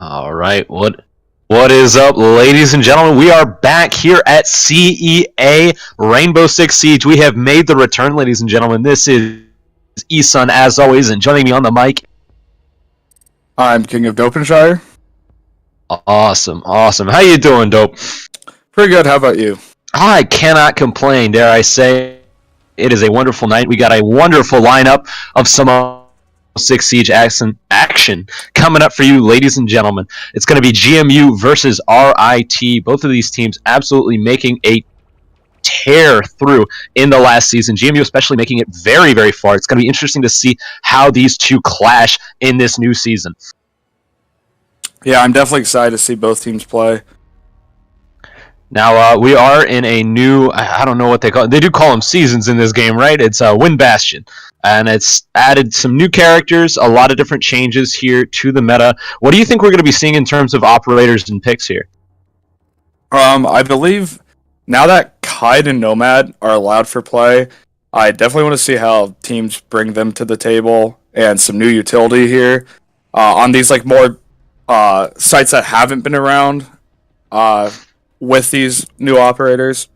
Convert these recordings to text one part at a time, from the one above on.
All right, what is up, ladies and gentlemen? We are back here at CEA Rainbow Six Siege. We have made the return, ladies and gentlemen. This is Esun, as always, and joining me on the mic. I'm King of Dopenshire. Awesome. How you doing, Dope? Pretty good. How about you? I cannot complain, dare I say. It is a wonderful night. We got a wonderful lineup of some Six Siege action coming up for you, ladies and gentlemen. It's going to be GMU versus RIT. Both of these teams absolutely making a tear through in the last season. GMU especially making it very, very far. It's going to be interesting to see how these two clash in this new season. Yeah, I'm definitely excited to see both teams play. Now, we are in a new, I don't know what they call it. They do call them seasons in this game, right? It's Wind Bastion. And it's added some new characters, a lot of different changes here to the meta. What do you think we're going to be seeing in terms of operators and picks here? I believe now that Kite and Nomad are allowed for play, I definitely want to see how teams bring them to the table and some new utility here on these like more sites that haven't been around with these new operators.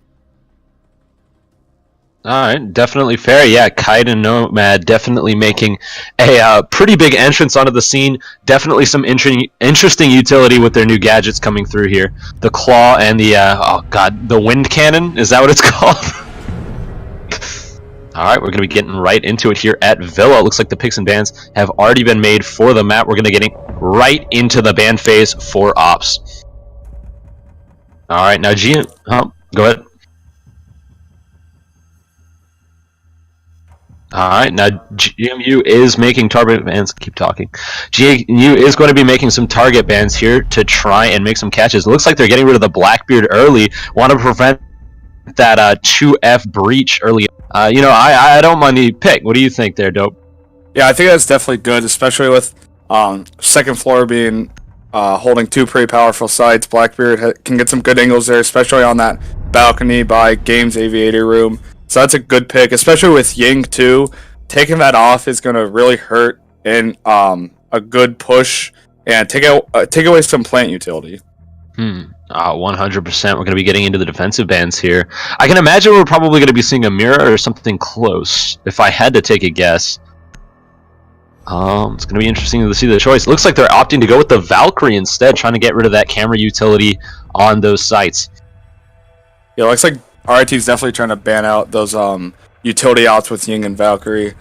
Alright, definitely fair. Yeah, Kite and Nomad definitely making a pretty big entrance onto the scene. Definitely some interesting utility with their new gadgets coming through here. The Claw and the Wind Cannon? Is that what it's called? Alright, we're going to be getting right into it here at Villa. It looks like the picks and bans have already been made for the map. We're going to get right into the ban phase for Ops. Alright, now go ahead. Alright, now GMU is making target bans. Keep talking. GMU is going to be making some target bans here to try and make some catches. It looks like they're getting rid of the Blackbeard early. Want to prevent that 2F breach early. I don't mind the pick. What do you think there, Dope? Yeah, I think that's definitely good, especially with second floor being holding two pretty powerful sites. Blackbeard can get some good angles there, especially on that balcony by Games Aviator Room. So that's a good pick, especially with Ying too. Taking that off is going to really hurt in a good push and take away some plant utility. 100%. We're going to be getting into the defensive bans here. I can imagine we're probably going to be seeing a mirror or something close, if I had to take a guess. It's going to be interesting to see the choice. Looks like they're opting to go with the Valkyrie instead, trying to get rid of that camera utility on those sites. Yeah, looks like RIT's definitely trying to ban out those utility outs with Ying and Valkyrie.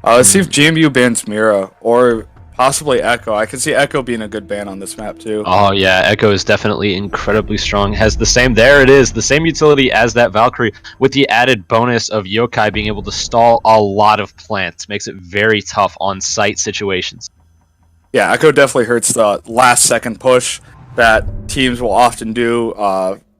Let's see if GMU bans Mira or possibly Echo. I can see Echo being a good ban on this map too. Oh yeah, Echo is definitely incredibly strong. Has the same, there it is, the same utility as that Valkyrie with the added bonus of Yokai being able to stall a lot of plants. Makes it very tough on site situations. Yeah, Echo definitely hurts the last second push that teams will often do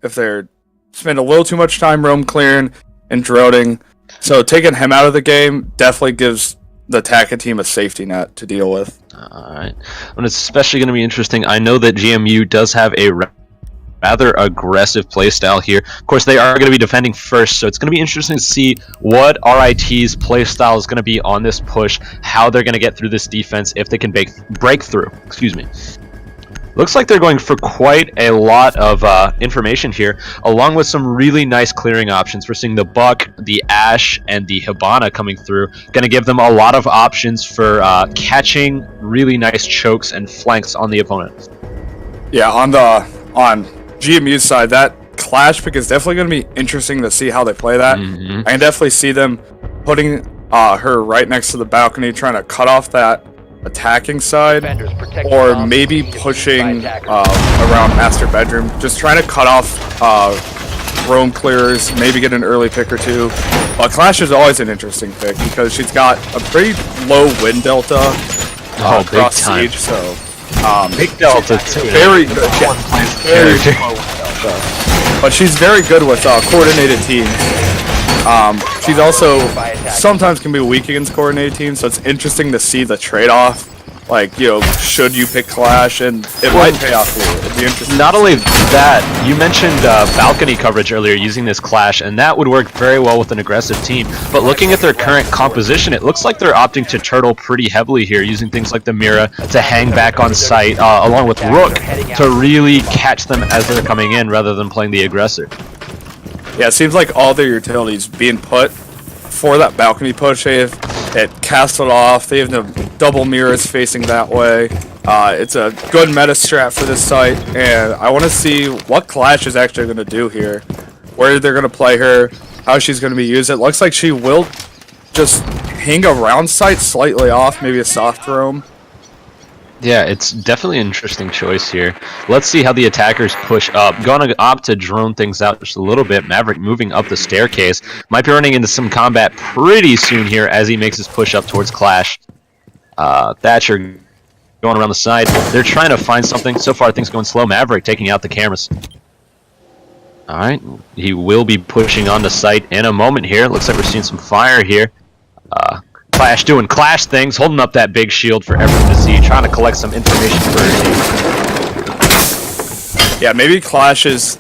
if they're spend a little too much time roam clearing and droughting. So taking him out of the game definitely gives the Taka team a safety net to deal with. Alright. And it's especially going to be interesting. I know that GMU does have a rather aggressive playstyle here. Of course, they are going to be defending first, so it's going to be interesting to see what RIT's playstyle is going to be on this push, how they're going to get through this defense, if they can break through. Excuse me. Looks like they're going for quite a lot of information here, along with some really nice clearing options. We're seeing the Buck, the Ash, and the Hibana coming through. Going to give them a lot of options for catching really nice chokes and flanks on the opponent. Yeah, on GMU's side, that Clash pick is definitely going to be interesting to see how they play that. I can definitely see them putting her right next to the balcony, trying to cut off that attacking side, or maybe pushing around master bedroom, just trying to cut off roam clearers, maybe get an early pick or two. But Clash is always an interesting pick because she's got a pretty low wind delta across Siege, so big delta too. Very good. Very low wind delta. But she's very good with coordinated teams. She's also sometimes can be weak against coordinated teams, so it's interesting to see the trade-off Like, you know, should you pick Clash? And it might pay off for you. It'd be interesting. Not only that, you mentioned balcony coverage earlier using this Clash, and that would work very well with an aggressive team. But looking at their current composition, it looks like they're opting to turtle pretty heavily here, using things like the Mira to hang back on site, along with Rook to really catch them as they're coming in rather than playing the aggressor. Yeah, it seems like all their utilities being put for that balcony push. They have it castled off. They have the double mirrors facing that way. It's a good meta strat for this site, and I want to see what Clash is actually going to do here. Where they're going to play her, how she's going to be used. It looks like she will just hang around site slightly off, maybe a soft roam. Yeah, it's definitely an interesting choice here. Let's see how the attackers push up. Going to opt to drone things out just a little bit. Maverick moving up the staircase. Might be running into some combat pretty soon here as he makes his push up towards Clash. Thatcher going around the side. They're trying to find something. So far, things going slow. Maverick taking out the cameras. Alright, he will be pushing on the site in a moment here. Looks like we're seeing some fire here. Clash doing Clash things, holding up that big shield for everyone to see, trying to collect some information for his team. Yeah, maybe Clash's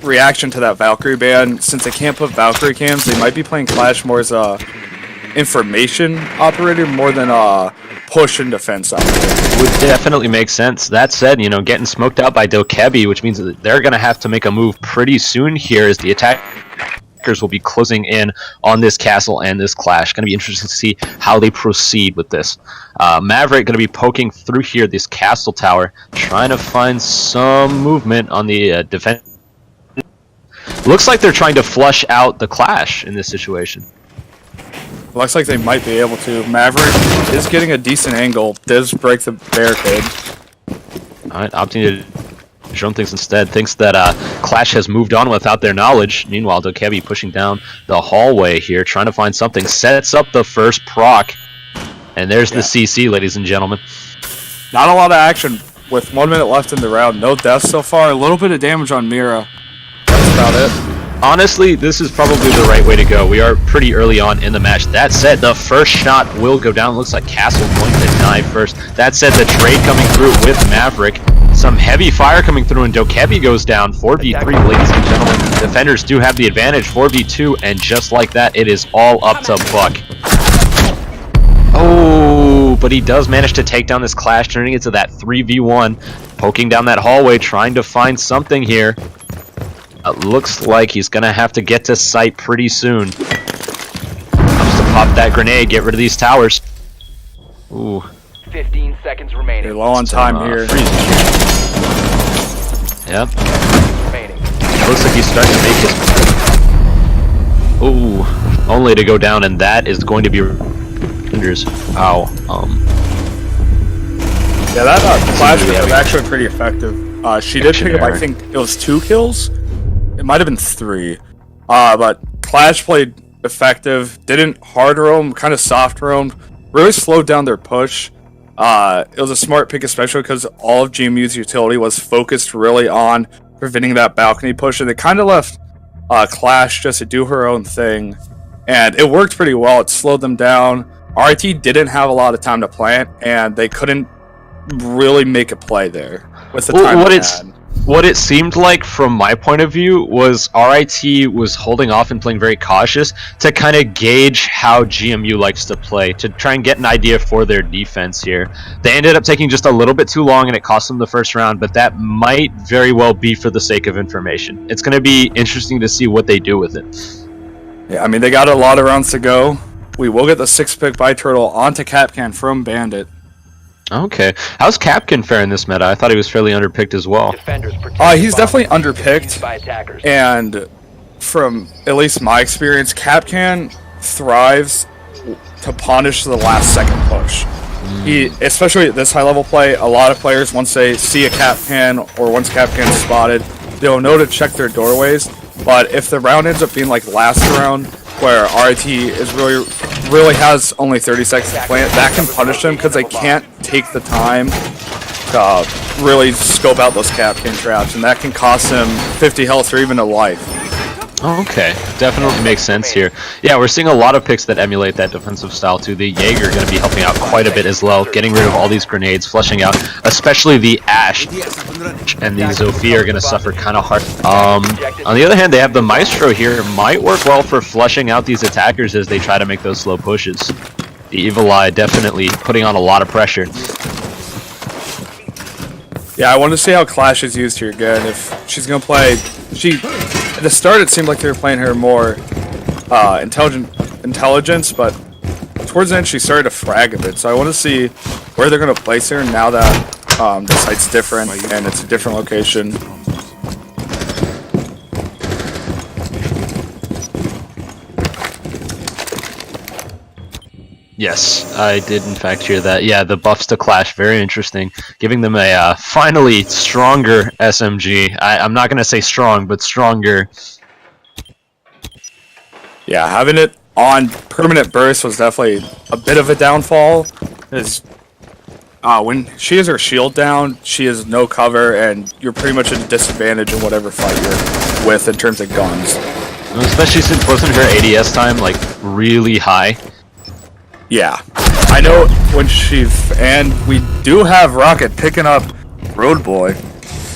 reaction to that Valkyrie ban, since they can't put Valkyrie cams, they might be playing Clash more as a information operator more than a push and defense operator. Would definitely make sense. That said, you know, getting smoked out by Dokebi, which means that they're going to have to make a move pretty soon here as the attackers will be closing in on this castle and this Clash. Going to be interesting to see how they proceed with this. Maverick going to be poking through here, this castle tower, trying to find some movement on the defense. Looks like they're trying to flush out the Clash in this situation. Looks like they might be able to. Maverick is getting a decent angle. Does break the barricade. Alright, opting to drone things instead. Thinks that Clash has moved on without their knowledge. Meanwhile, Dokebi pushing down the hallway here, trying to find something. Sets up the first proc. And there's the CC, ladies and gentlemen. Not a lot of action with 1 minute left in the round. No deaths so far. A little bit of damage on Mira. That's about it. Honestly, this is probably the right way to go. We are pretty early on in the match. That said, the first shot will go down. Looks like Castle going to die first. That said, the trade coming through with Maverick. Some heavy fire coming through, and Dokebi goes down. 4v3, ladies and gentlemen. Defenders do have the advantage. 4v2, and just like that, it is all up to Buck. Oh, but he does manage to take down this Clash, turning it to that 3v1. Poking down that hallway, trying to find something here. Looks like he's going to have to get to site pretty soon. Comes to pop that grenade, get rid of these towers. Ooh. 15 seconds remaining. They're low on time here. Yep. Remaining. Looks like he's starting to make his... Ooh. Only to go down, and that is going to be... Ow. Yeah, that Clash was actually pretty effective. She did pick up, I think, it was 2 kills? It might have been 3. But Clash played effective, didn't hard roam, kind of soft roam, really slowed down their push. It was a smart pick, especially because all of GMU's utility was focused really on preventing that balcony push, and it kind of left Clash just to do her own thing. And it worked pretty well. It slowed them down. RIT didn't have a lot of time to plant, and they couldn't really make a play there with the time they had. What it seemed like from my point of view was RIT was holding off and playing very cautious to kind of gauge how GMU likes to play, to try and get an idea for their defense here. They ended up taking just a little bit too long and it cost them the first round, but that might very well be for the sake of information. It's going to be interesting to see what they do with it. Yeah, I mean, they got a lot of rounds to go. We will get the 6th pick by Turtle onto Capcan from Bandit. Okay. How's Capcan faring this meta? I thought he was fairly underpicked as well. He's definitely underpicked, and from at least my experience, Capcan thrives to punish the last second push. He, especially at this high level play, a lot of players, once they see a Capcan or once Capcan is spotted, they'll know to check their doorways. But if the round ends up being like last round, where RIT is really has only 30 seconds to plant, that can punish them because they can't take the time to really scope out those Capcan traps, and that can cost them 50 health or even a life. Okay, definitely makes sense here. Yeah, we're seeing a lot of picks that emulate that defensive style too. The Jaeger going to be helping out quite a bit as well, getting rid of all these grenades, flushing out, especially the Ash and the Zofia are going to suffer kind of hard. On the other hand, they have the Maestro here, might work well for flushing out these attackers as they try to make those slow pushes. The Evil Eye definitely putting on a lot of pressure. Yeah, I want to see how Clash is used here again. If she's going to play... At the start, it seemed like they were playing her more intelligence, but towards the end, she started to frag a bit. So I want to see where they're going to place her now that the site's different and it's a different location. Yes, I did in fact hear that. Yeah, the buffs to Clash, very interesting. Giving them a finally stronger SMG. I'm not going to say strong, but stronger. Yeah, having it on permanent burst was definitely a bit of a downfall. When she has her shield down, she has no cover, and you're pretty much at a disadvantage in whatever fight you're with in terms of guns. Especially since wasn't her ADS time like really high? Yeah, I know when and we do have Rocket picking up Road Boy.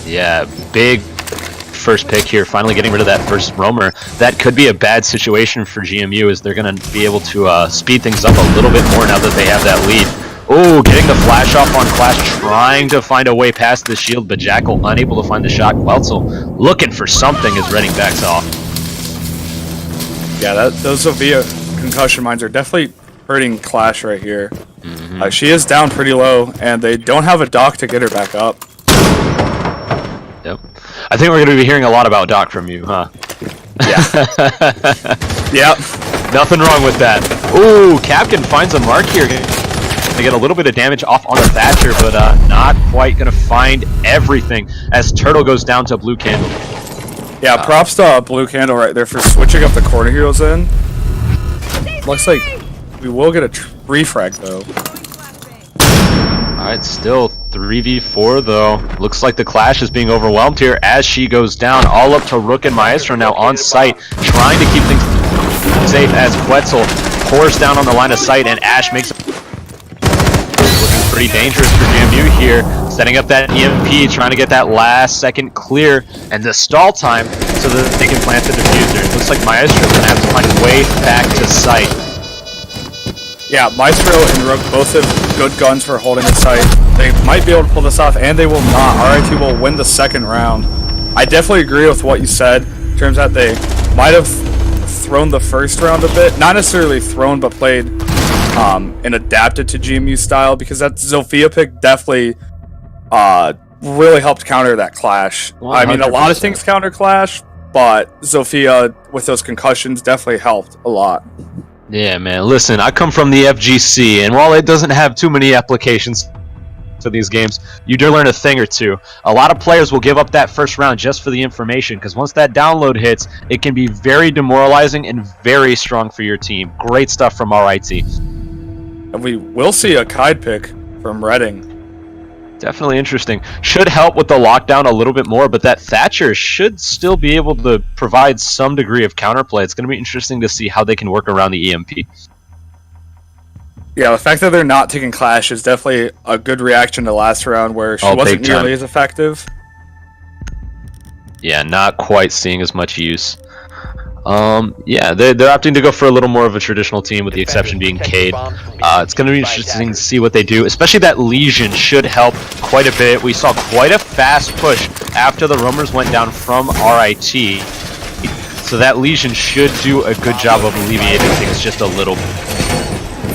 Yeah, big first pick here, finally getting rid of that first roamer. That could be a bad situation for GMU as they're going to be able to speed things up a little bit more now that they have that lead. Oh, getting the flash off on Clash, trying to find a way past the shield, but Jackal unable to find the shot. Weltzel looking for something as Redding backs off. Yeah, those Zofia concussion mines are definitely hurting Clash right here. She is down pretty low, and they don't have a dock to get her back up. Yep. I think we're going to be hearing a lot about Doc from you, huh? Yeah. Yep. Nothing wrong with that. Ooh, Capkin finds a mark here. They get a little bit of damage off on the Thatcher, but not quite going to find everything as Turtle goes down to Blue Candle. Yeah, props to Blue Candle right there for switching up the corner heroes in. Looks like we will get a refrag though. Alright, still 3v4 though. Looks like the Clash is being overwhelmed here as she goes down. All up to Rook and Maestro now on site, trying to keep things safe as Quetzal pours down on the line of sight and Ash makes it looking pretty dangerous for GMU here. Setting up that EMP, trying to get that last second clear and the stall time so that they can plant the diffuser. It looks like Maestro's going to have to find a way back to site. Yeah, Maestro and Rook both have good guns for holding the site. They might be able to pull this off, and they will not. RIT will win the second round. I definitely agree with what you said, in terms that they might have thrown the first round a bit. Not necessarily thrown, but played and adapted to GMU style, because that Zofia pick definitely really helped counter that Clash. 100%. I mean, a lot of things counter Clash, but Zofia, with those concussions, definitely helped a lot. Yeah, man. Listen, I come from the FGC, and while it doesn't have too many applications to these games, you do learn a thing or two. A lot of players will give up that first round just for the information, because once that download hits, it can be very demoralizing and very strong for your team. Great stuff from RIT. And we will see a Kide pick from Redding. Definitely interesting. Should help with the lockdown a little bit more, but that Thatcher should still be able to provide some degree of counterplay. It's going to be interesting to see how they can work around the EMP. Yeah, the fact that they're not taking Clash is definitely a good reaction to last round where she wasn't nearly as effective. Yeah, not quite seeing as much use. Yeah, they're opting to go for a little more of a traditional team, with the exception being Cade. It's going to be interesting to see what they do, especially that Legion should help quite a bit. We saw quite a fast push after the roamers went down from RIT, so that Legion should do a good job of alleviating things just a little bit.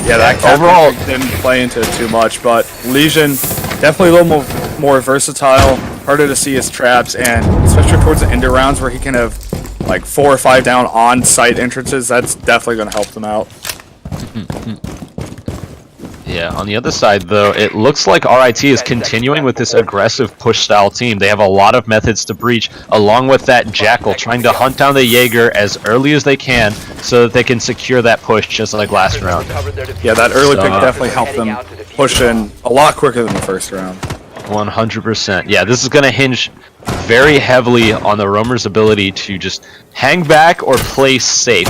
Yeah, that overall didn't play into it too much, but Legion definitely a little more versatile, harder to see his traps, and especially towards the end of rounds where he can have like 4 or 5 down on-site entrances, that's definitely going to help them out. Yeah, on the other side, though, it looks like RIT is continuing with this aggressive push-style team. They have a lot of methods to breach, along with that Jackal, trying to hunt down the Jaeger as early as they can so that they can secure that push, just like last round. Yeah, that early pick definitely helped them push in a lot quicker than the first round. 100%. Yeah, this is going to hinge very heavily on the roamer's ability to just hang back or play safe.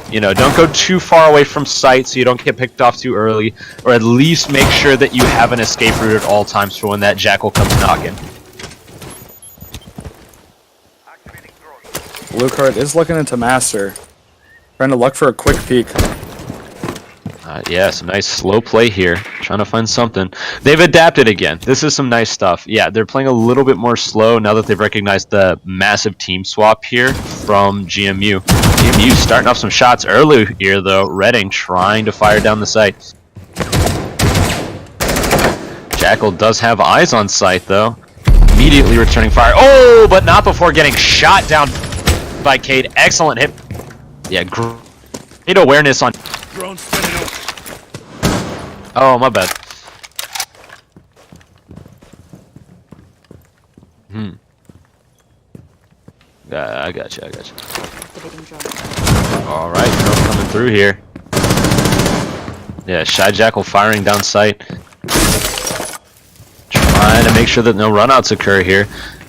You know, don't go too far away from sight so you don't get picked off too early, or at least make sure that you have an escape route at all times for when that jackal comes knocking. Blue card is looking into master. Trying to look for a quick peek. Yeah, some nice slow play here. Trying to find something. They've adapted again. This is some nice stuff. Yeah, they're playing a little bit more slow now that they've recognized the massive team swap here from GMU. GMU starting off some shots early here, though. Redding trying to fire down the sight. Jackal does have eyes on sight, though. Immediately returning fire. Oh, but not before getting shot down by Cade. Excellent hit. Yeah, great awareness on... Oh, my bad. I got you. Alright, drone coming through here. Yeah, Shy Jackal firing down sight. Trying to make sure that no runouts occur here.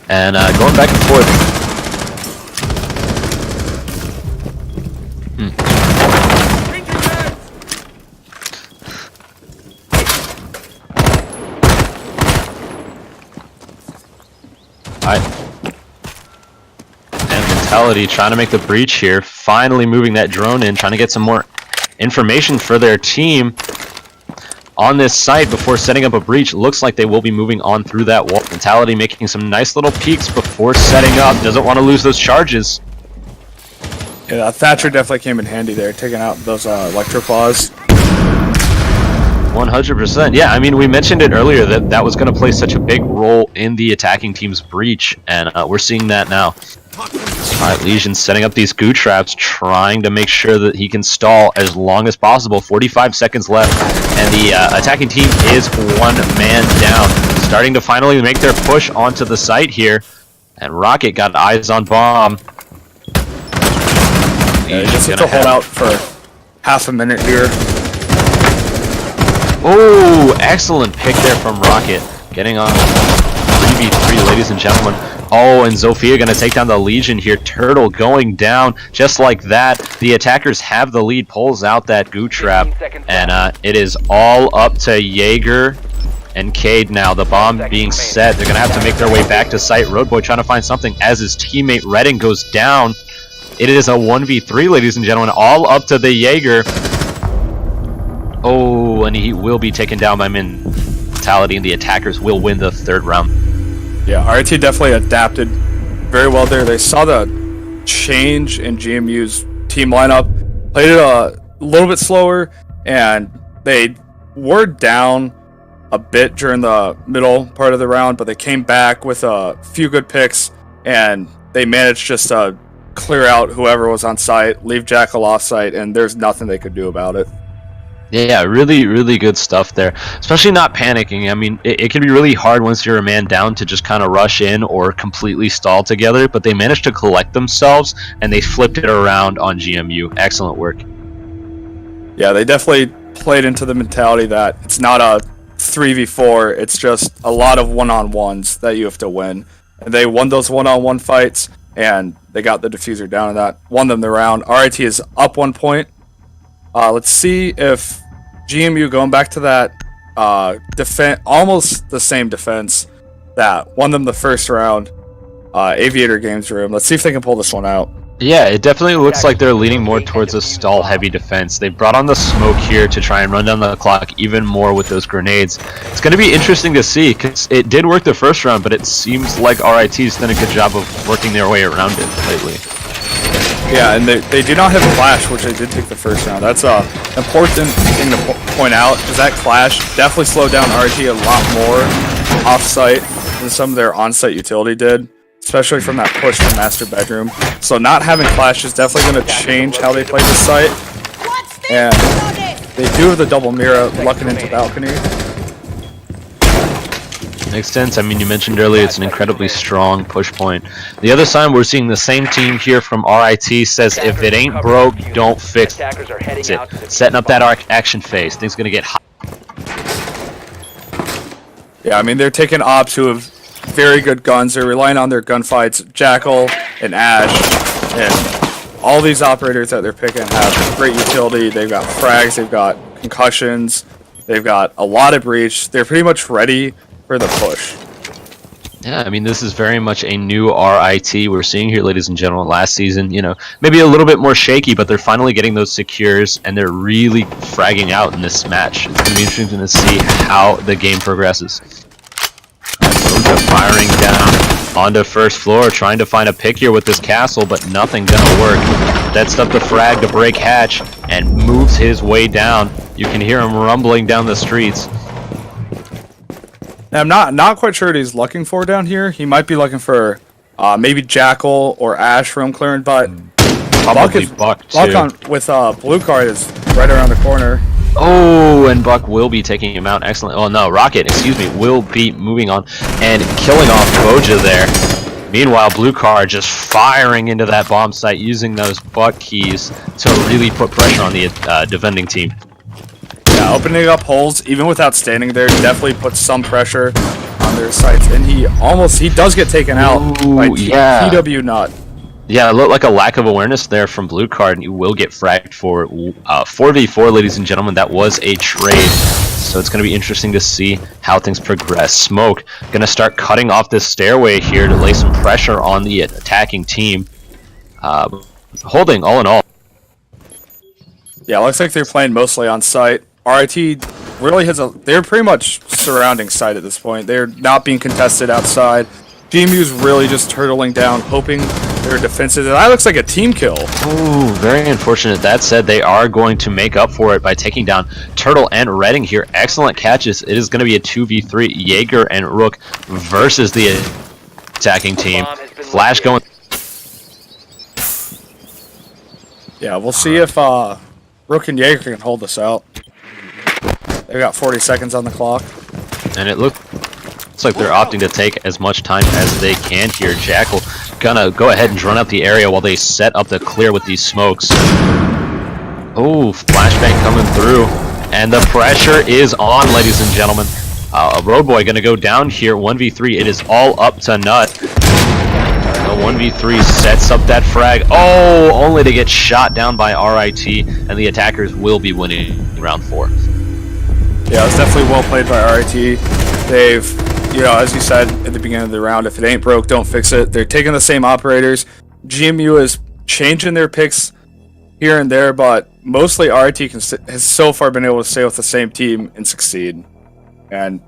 And going back and forth. And Mentality trying to make the breach here, finally moving that drone in, trying to get some more information for their team on this site before setting up a breach. Looks like they will be moving on through that wall. Mentality making some nice little peeks before setting up, doesn't want to lose those charges. Yeah, Thatcher definitely came in handy there, taking out those electroclaws. 100%. Yeah, I mean, we mentioned it earlier that that was going to play such a big role in the attacking team's breach, and we're seeing that now. Alright, Legion setting up these goo traps, trying to make sure that he can stall as long as possible. 45 seconds left, and the attacking team is one man down. Starting to finally make their push onto the site here, and Rocket got eyes on bomb. Yeah, he just have to hold out for half a minute here. Oh, excellent pick there from Rocket. Getting on 3v3, ladies and gentlemen. Oh, and Zofia going to take down the Legion here. Turtle going down just like that. The attackers have the lead, pulls out that goo trap. And it is all up to Jaeger and Cade now. The bomb being set. They're going to have to make their way back to site. Roadboy trying to find something as his teammate Redding goes down. It is a 1v3, ladies and gentlemen. All up to the Jaeger. Oh, and he will be taken down by Mentality, and the attackers will win the third round. Yeah, RIT definitely adapted very well there. They saw the change in GMU's team lineup, played it a little bit slower, and they were down a bit during the middle part of the round, but they came back with a few good picks, and they managed just to clear out whoever was on site, leave Jackal off site, and there's nothing they could do about it. Yeah, really, really good stuff there. Especially not panicking. I mean, it can be really hard once you're a man down to just kind of rush in or completely stall together, but they managed to collect themselves, and they flipped it around on GMU. Excellent work. Yeah, they definitely played into the mentality that it's not a 3v4, it's just a lot of one-on-ones that you have to win. And they won those one-on-one fights, and they got the diffuser down, and that won them the round. RIT is up 1 point. Let's see if GMU, going back to that almost the same defense that won them the first round, Aviator Games Room. Let's see if they can pull this one out. Yeah, it definitely looks like they're leaning more towards a stall-heavy defense. They brought on the smoke here to try and run down the clock even more with those grenades. It's going to be interesting to see, because it did work the first round, but it seems like RIT's done a good job of working their way around it lately. Yeah, and they do not have a Clash, which they did take the first round. That's an important thing to point out, because that Clash definitely slowed down RIT a lot more off-site than some of their on-site utility did, especially from that push from Master Bedroom. So not having Clash is definitely going to change how they play this site. And they do have the double mirror looking into balcony. Makes sense. I mean, you mentioned earlier it's an incredibly strong push point. The other side, we're seeing the same team here from RIT says if it ain't broke, don't fix it. Setting up that action phase. Things going to get hot. Yeah, I mean, they're taking ops who have very good guns. They're relying on their gunfights. Jackal and Ash and all these operators that they're picking have great utility. They've got frags, they've got concussions, they've got a lot of breach. They're pretty much ready for the push. Yeah, I mean, this is very much a new RIT we're seeing here, ladies and gentlemen. Last season, you know, maybe a little bit more shaky, but they're finally getting those secures, and they're really fragging out in this match. It's going to be interesting to see how the game progresses. Boja firing down onto first floor, trying to find a pick here with this castle, but nothing going to work. That's up the frag to break hatch, and moves his way down. You can hear him rumbling down the streets. Now, I'm not quite sure what he's looking for down here. He might be looking for maybe Jackal or Ash room clearing, but Probably Buck too. Buck on with blue card is right around the corner. Oh, and Buck will be taking him out. Excellent. Oh no, Rocket, excuse me, will be moving on and killing off Boja there. Meanwhile, Blue Card just firing into that bomb site using those Buck keys to really put pressure on the defending team. Yeah, opening up holes, even without standing there, definitely puts some pressure on their sites. And he does get taken out by TW Nut. Yeah, it looked like a lack of awareness there from Blue Card, and you will get fragged for 4v4, ladies and gentlemen. That was a trade, so it's going to be interesting to see how things progress. Smoke going to start cutting off this stairway here to lay some pressure on the attacking team. Holding, all in all. Yeah, looks like they're playing mostly on site. RIT really they're pretty much surrounding site at this point. They're not being contested outside. GMU's really just turtling down, hoping their defenses. That looks like a team kill. Ooh, very unfortunate. That said, they are going to make up for it by taking down Turtle and Redding here. Excellent catches. It is going to be a 2v3, Jaeger and Rook versus the attacking team. Flash going. Yeah, we'll see if Rook and Jaeger can hold this out. They've got 40 seconds on the clock. And it looks like they're opting to take as much time as they can here. Jackal gonna go ahead and run out the area while they set up the clear with these smokes. Oh, flashbang coming through. And the pressure is on, ladies and gentlemen. Road Boy gonna go down here, 1v3. It is all up to Nut. The 1v3 sets up that frag. Oh, only to get shot down by RIT, and the attackers will be winning round 4. Yeah, it's definitely well played by RIT. They've, as you said at the beginning of the round, if it ain't broke, don't fix it. They're taking the same operators. GMU is changing their picks here and there, but mostly RIT has so far been able to stay with the same team and succeed. And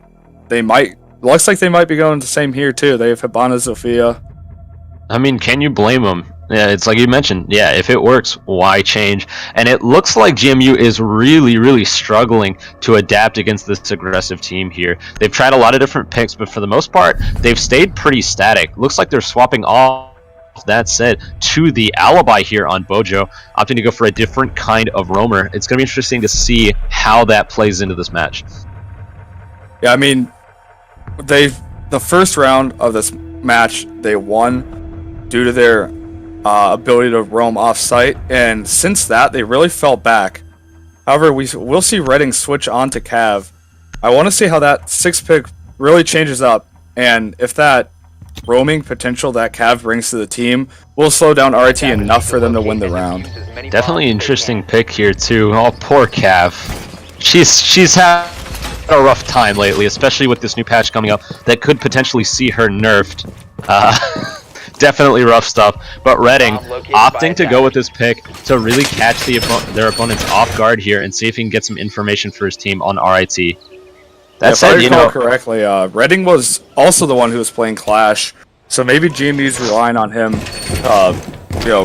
looks like they might be going the same here too. They have Hibana Zofia. I mean, can you blame them? Yeah, it's like you mentioned. Yeah, if it works, why change? And it looks like GMU is really, really struggling to adapt against this aggressive team here. They've tried a lot of different picks, but for the most part, they've stayed pretty static. Looks like they're swapping off, that said, to the alibi here on Bojo, opting to go for a different kind of roamer. It's going to be interesting to see how that plays into this match. Yeah, I mean, the first round of this match, they won due to their ability to roam off-site, and since that, they really fell back. However, we'll see Redding switch on to Cav. I want to see how that 6-pick really changes up, and if that roaming potential that Cav brings to the team will slow down RIT enough for them to win the round. Definitely interesting pick here, too. Oh, poor Cav. She's had a rough time lately, especially with this new patch coming up that could potentially see her nerfed. Definitely rough stuff, but Redding opting to go with this pick to really catch their opponents off guard here and see if he can get some information for his team on RIT. That said, if I recall correctly, Redding was also the one who was playing Clash, so maybe GMU's relying on him,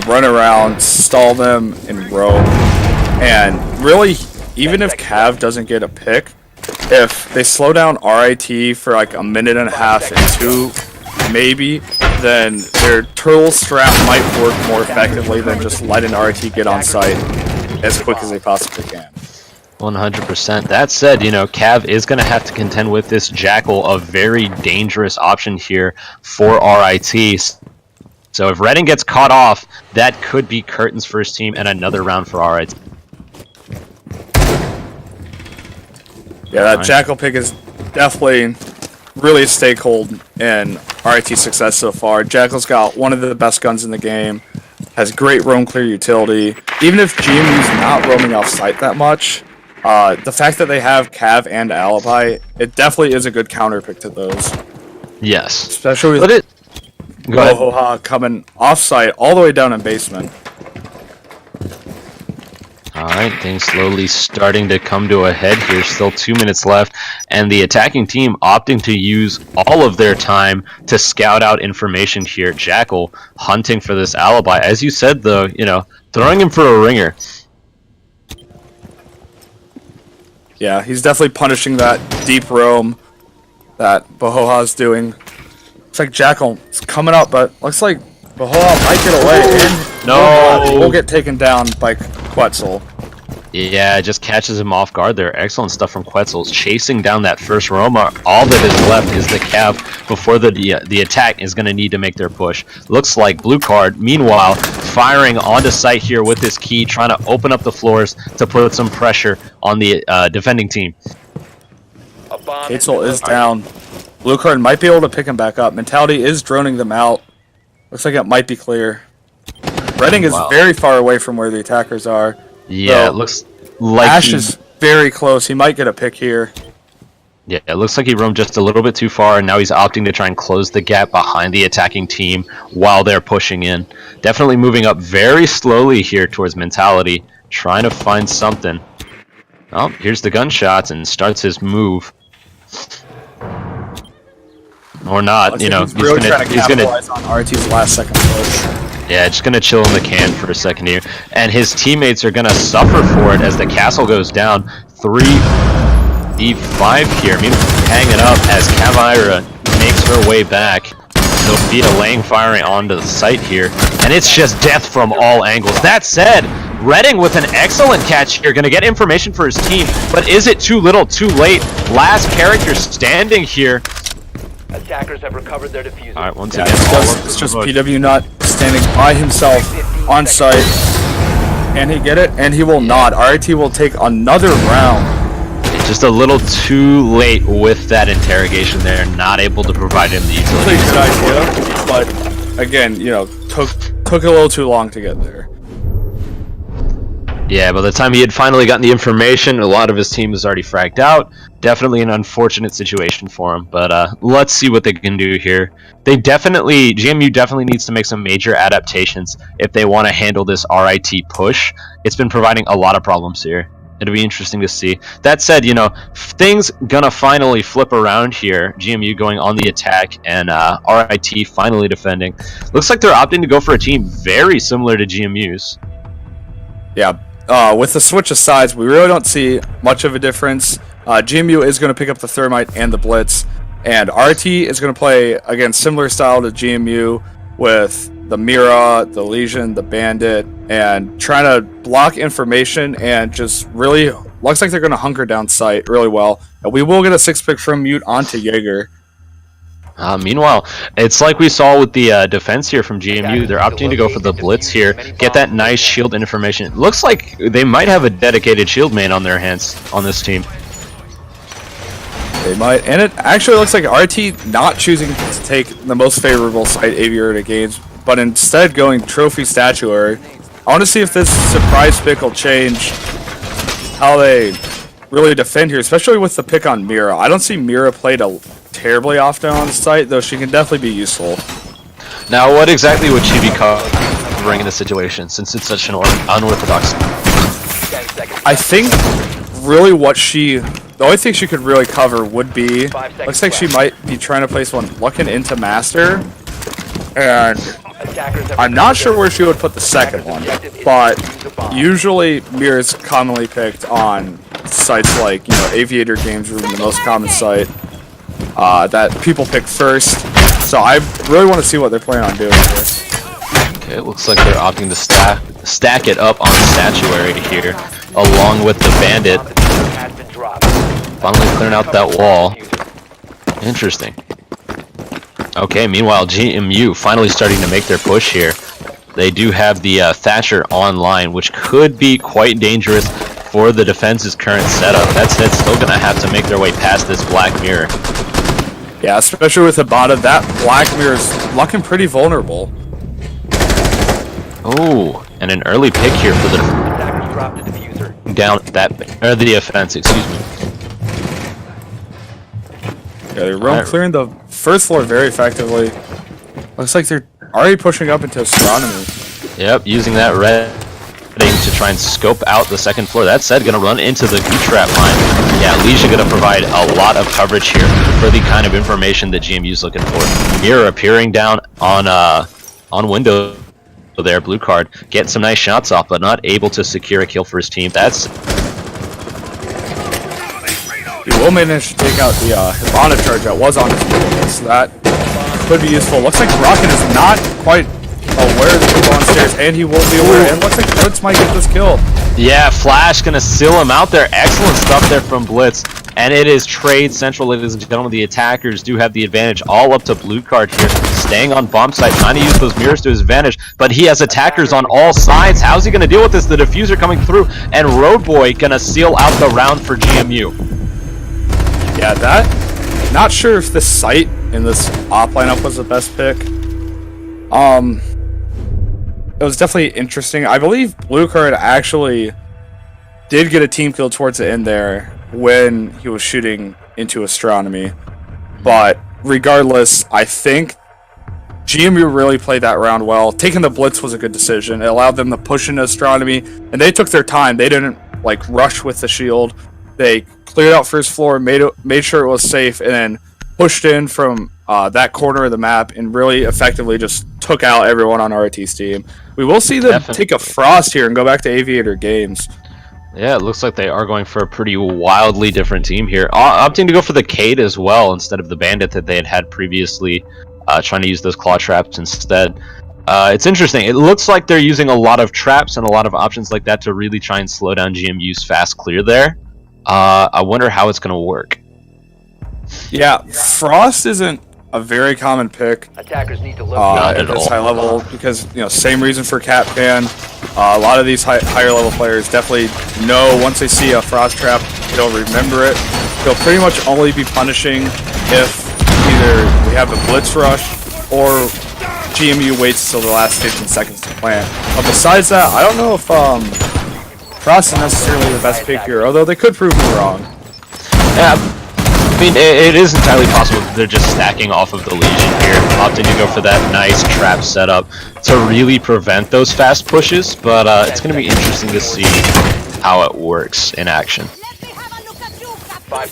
run around, stall them, and roam. And really, even if Cav doesn't get a pick, if they slow down RIT for like a minute and a half and 2, maybe, then their turtle strap might work more effectively than just letting RIT get on site as quick as they possibly can. 100%. That said, Cav is going to have to contend with this Jackal, a very dangerous option here for RIT. So if Redding gets caught off, that could be curtains for his team and another round for RIT. Yeah, that Jackal pick is definitely really a stakehold in RIT's success so far. Jackal's got one of the best guns in the game, has great roam clear utility. Even if GMU's not roaming off site that much, the fact that they have Cav and Alibi, it definitely is a good counter pick to those. Yes. Especially But with Go ahead. Bohoha coming off site all the way down in basement. Alright, things slowly starting to come to a head here. Still 2 minutes left, and the attacking team opting to use all of their time to scout out information here. Jackal hunting for this alibi. As you said, though, you know, throwing him for a ringer. Yeah, he's definitely punishing that deep roam that Bohoha's doing. Looks like Jackal is coming up, but looks like Bohoha might get away. And No! Will get taken down by Quetzal. Yeah, it just catches him off guard there. Excellent stuff from Quetzal. Chasing down that first Roma. All that is left is the Cav before the attack is going to need to make their push. Looks like blue card, meanwhile, firing onto site here with his key, trying to open up the floors to put some pressure on the defending team. Quetzal is down. Blue card might be able to pick him back up. Mentality is droning them out. Looks like it might be clear. Redding is very far away from where the attackers are. Yeah, So, it looks like Ash is very close. He might get a pick here. Yeah, it looks like he roamed just a little bit too far, and now he's opting to try and close the gap behind the attacking team while they're pushing in. Definitely moving up very slowly here towards Mentality, trying to find something. Oh, here's the gunshots and starts his move. Or not, you know, he's really trying to he's gonna capitalize on RT's last second push. yeah, just gonna chill in the can for a second here, and his teammates are gonna suffer for it as the castle goes down. 3v5 here. Meanwhile, hanging up as Kavira makes her way back. Sophia laying firing onto the site here, and it's just death from all angles. That said, Redding with an excellent catch here, gonna get information for his team, but is it too little, too late? Last character standing here. Attackers have recovered their diffuser. Alright, once Yeah, again, it's just PW not standing by himself on site. Can he get it? And he will not. RIT will take another round. just a little too late with that interrogation there, not able to provide him the utility. Good idea, but again, you know, took a little too long to get there. Yeah, by the time he had finally gotten the information, a lot of his team was already fragged out. Definitely an unfortunate situation for him, but let's see what they can do here. GMU definitely needs to make some major adaptations if they want to handle this RIT push. It's been providing a lot of problems here. It'll be interesting to see. That said, you know, things gonna finally flip around here. GMU going on the attack and RIT finally defending. Looks like they're opting to go for a team very similar to GMU's. Yeah. With the switch of sides, we really don't see much of a difference. GMU is going to pick up the Thermite and the Blitz, and RT is going to play, again, similar style to GMU with the Mira, the Legion, the Bandit, and trying to block information and just really looks like they're going to hunker down site really well. And we will get a 6-pick from Mute onto Jaeger. Meanwhile, it's like we saw with the defense here from GMU. They're opting to go for the Blitz here, get that nice shield information. It looks like they might have a dedicated shield main on their hands on this team. They might, and it actually looks like RT not choosing to take the most favorable site Aviator gains, but instead going Trophy Statuary. I want to see if this surprise pick will change how they really defend here, especially with the pick on Mira. I don't see Mira played terribly often on site, though she can definitely be useful. Now, what exactly would she be covering in this situation, since it's such an unorthodox? I think really the only thing she could really cover would be, looks like she might be trying to place one looking into Master, and I'm not sure where she would put the second one, but usually Mira's commonly picked on sites like, you know, Aviator Games Room, the most common site that people pick first. So I really want to see what they're planning on doing here. Okay, it looks like they're opting to stack it up on Statuary here, along with the Bandit. Finally clearing out that wall. Interesting. Okay, meanwhile, GMU finally starting to make their push here. They do have the Thatcher online, which could be quite dangerous for the defense's current setup. That said, still going to have to make their way past this Black Mirror. Yeah, especially with Hibana, that Black Mirror is looking pretty vulnerable. Oh, and an early pick here for the Attackers dropped the diffuser. down that or the offense. Excuse me. Yeah, they're roam clearing the first floor very effectively. Looks like they're already pushing up into astronomy. Yep, using that red to try and scope out the second floor. That said, gonna run into the trap line. Yeah, Leisha gonna provide a lot of coverage here for the kind of information that GMU's looking for. Mirror appearing down on window there, blue card, getting some nice shots off, but not able to secure a kill for his team. That's He will manage to take out the Hibana charge that was on his team, so that could be useful. Looks like Rocket is not quite aware of the people on stairs, and he won't be aware. And looks like Blitz might get this kill. yeah, Flash gonna seal him out there. Excellent stuff there from Blitz. And it is trade central, ladies and gentlemen. The attackers do have the advantage, all up to blue card here, staying on bomb site, trying to use those mirrors to his advantage. But he has attackers on all sides. How's he gonna deal with this? The diffuser coming through, and Road Boy gonna seal out the round for GMU. Yeah, that. Not sure if this site in this op lineup was the best pick. It was definitely interesting. I believe blue card actually did get a team kill towards the end there when he was shooting into astronomy. But regardless, I think GMU really played that round well. Taking the blitz was a good decision. It allowed them to push into astronomy, and they took their time. They didn't like rush with the shield. They cleared out first floor, made sure it was safe, and then pushed in from that corner of the map and really effectively just took out everyone on RIT's team. We will see them take a Frost here and go back to Aviator Games. Yeah, it looks like they are going for a pretty wildly different team here. Opting to go for the Cade as well instead of the Bandit that they had previously, trying to use those claw traps instead. It's interesting. It looks like they're using a lot of traps and a lot of options like that to really try and slow down GMU's fast clear there. I wonder how it's going to work. Yeah, Frost isn't a very common pick Attackers need to look at this high level because, you know, same reason for Cat Pan. A lot of these higher level players definitely know once they see a Frost trap, they'll remember it. They'll pretty much only be punishing if either we have a blitz rush or GMU waits until the last 15 seconds to plant. But besides that, I don't know if Frost is necessarily the best pick here, although they could prove me wrong. Yeah, I mean, it is entirely possible that they're just stacking off of the Legion here, opting to go for that nice trap setup to really prevent those fast pushes, but it's going to be interesting to see how it works in action.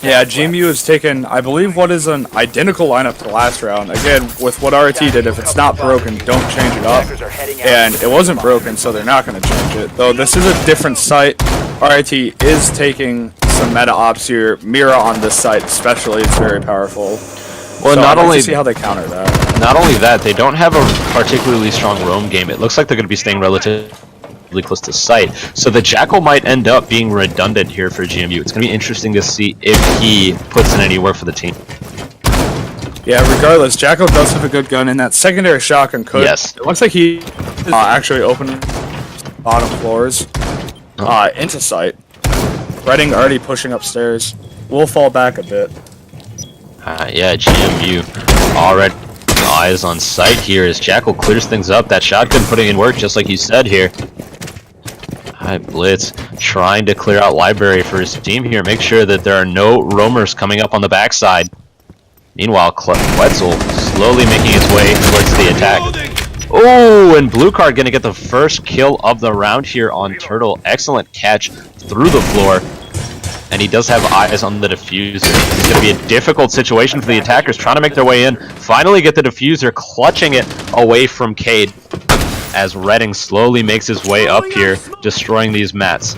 Yeah, GMU has taken, I believe, what is an identical lineup to last round. Again, with what RIT did, if it's not broken, don't change it up. And it wasn't broken, so they're not going to change it. Though this is a different site. RIT is taking some meta ops here. Mira on this site especially is very powerful. Well, so not only see how they counter that. Not only that, they don't have a particularly strong roam game. It looks like they're going to be staying relatively close to site, so the Jackal might end up being redundant here for GMU. It's going to be interesting to see if he puts in any work for the team. Yeah, regardless, Jackal does have a good gun, and that secondary shotgun could. Yes. It looks like he actually opened bottom floors into site. Redding already pushing upstairs. We'll fall back a bit. Yeah, GMU already eyes on sight here as Jackal clears things up. That shotgun putting in work just like you said here. Hi, Blitz trying to clear out library for his team here. Make sure that there are no roamers coming up on the backside. Meanwhile, Quetzal slowly making his way towards the attack. Oh, and Blue Card gonna get the first kill of the round here on Turtle. Excellent catch through the floor. And he does have eyes on the diffuser. It's going to be a difficult situation for the attackers trying to make their way in. Finally get the diffuser, clutching it away from Cade as Redding slowly makes his way up here, destroying these mats.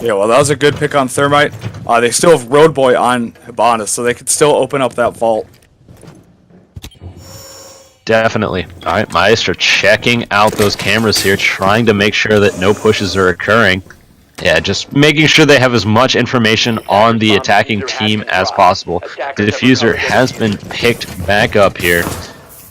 Yeah, well, that was a good pick on Thermite. They still have Road Boy on Hibana, so they could still open up that vault. Definitely. All right, Maestro checking out those cameras here, trying to make sure that no pushes are occurring. Yeah, just making sure they have as much information on the attacking team as possible. The diffuser has been picked back up here.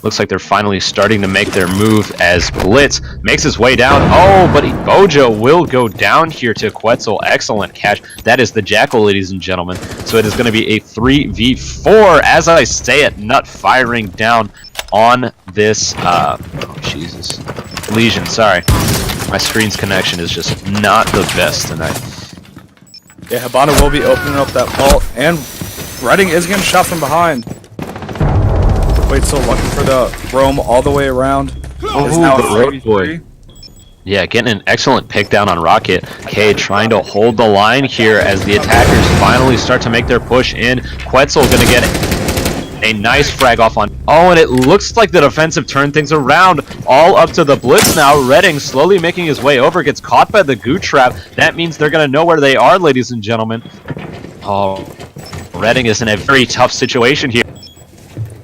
Looks like they're finally starting to make their move as Blitz makes his way down. Oh, but Bojo will go down here to Quetzal. Excellent catch. That is the Jackal, ladies and gentlemen. So it is going to be a 3v4, as I say it, Nut firing down on this, oh, Jesus. Legion, sorry. My screen's connection is just not the best tonight. Yeah, Hibana will be opening up that vault, and Redding is getting shot from behind. Wait, so looking for the roam all the way around. Oh, but Road Boy. Yeah, getting an excellent pick down on Rocket. K trying to hold the line here as the attackers finally start to make their push in. Quetzal gonna get a nice frag off on. Oh, and it looks like the defensive turned things around. All up to the Blitz now. Redding slowly making his way over. Gets caught by the goo trap. That means they're gonna know where they are, ladies and gentlemen. Oh, Redding is in a very tough situation here.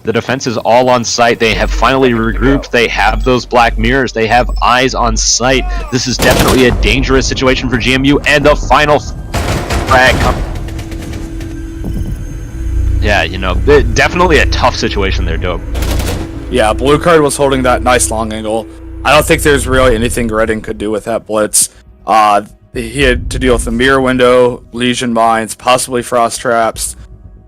The defense is all on site. They have finally regrouped. They have those black mirrors. They have eyes on sight. This is definitely a dangerous situation for GMU, and the final frag. Yeah, you know, definitely a tough situation there, Dope. Yeah, Blue Card was holding that nice long angle. I don't think there's really anything Redding could do with that Blitz. He had to deal with the mirror window, Legion mines, possibly frost traps.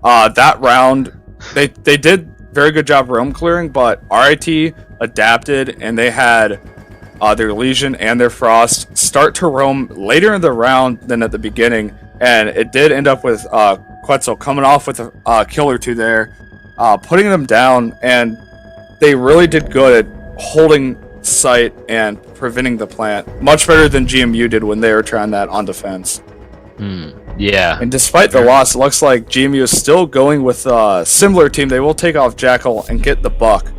That round, they did very good job roam clearing, but RIT adapted, and they had their Legion and their Frost start to roam later in the round than at the beginning, and it did end up with Quetzal coming off with a kill or two there, putting them down, and they really did good at holding sight and preventing the plant. Much better than GMU did when they were trying that on defense. Yeah. And despite the loss, it looks like GMU is still going with a similar team. They will take off Jackal and get the buck.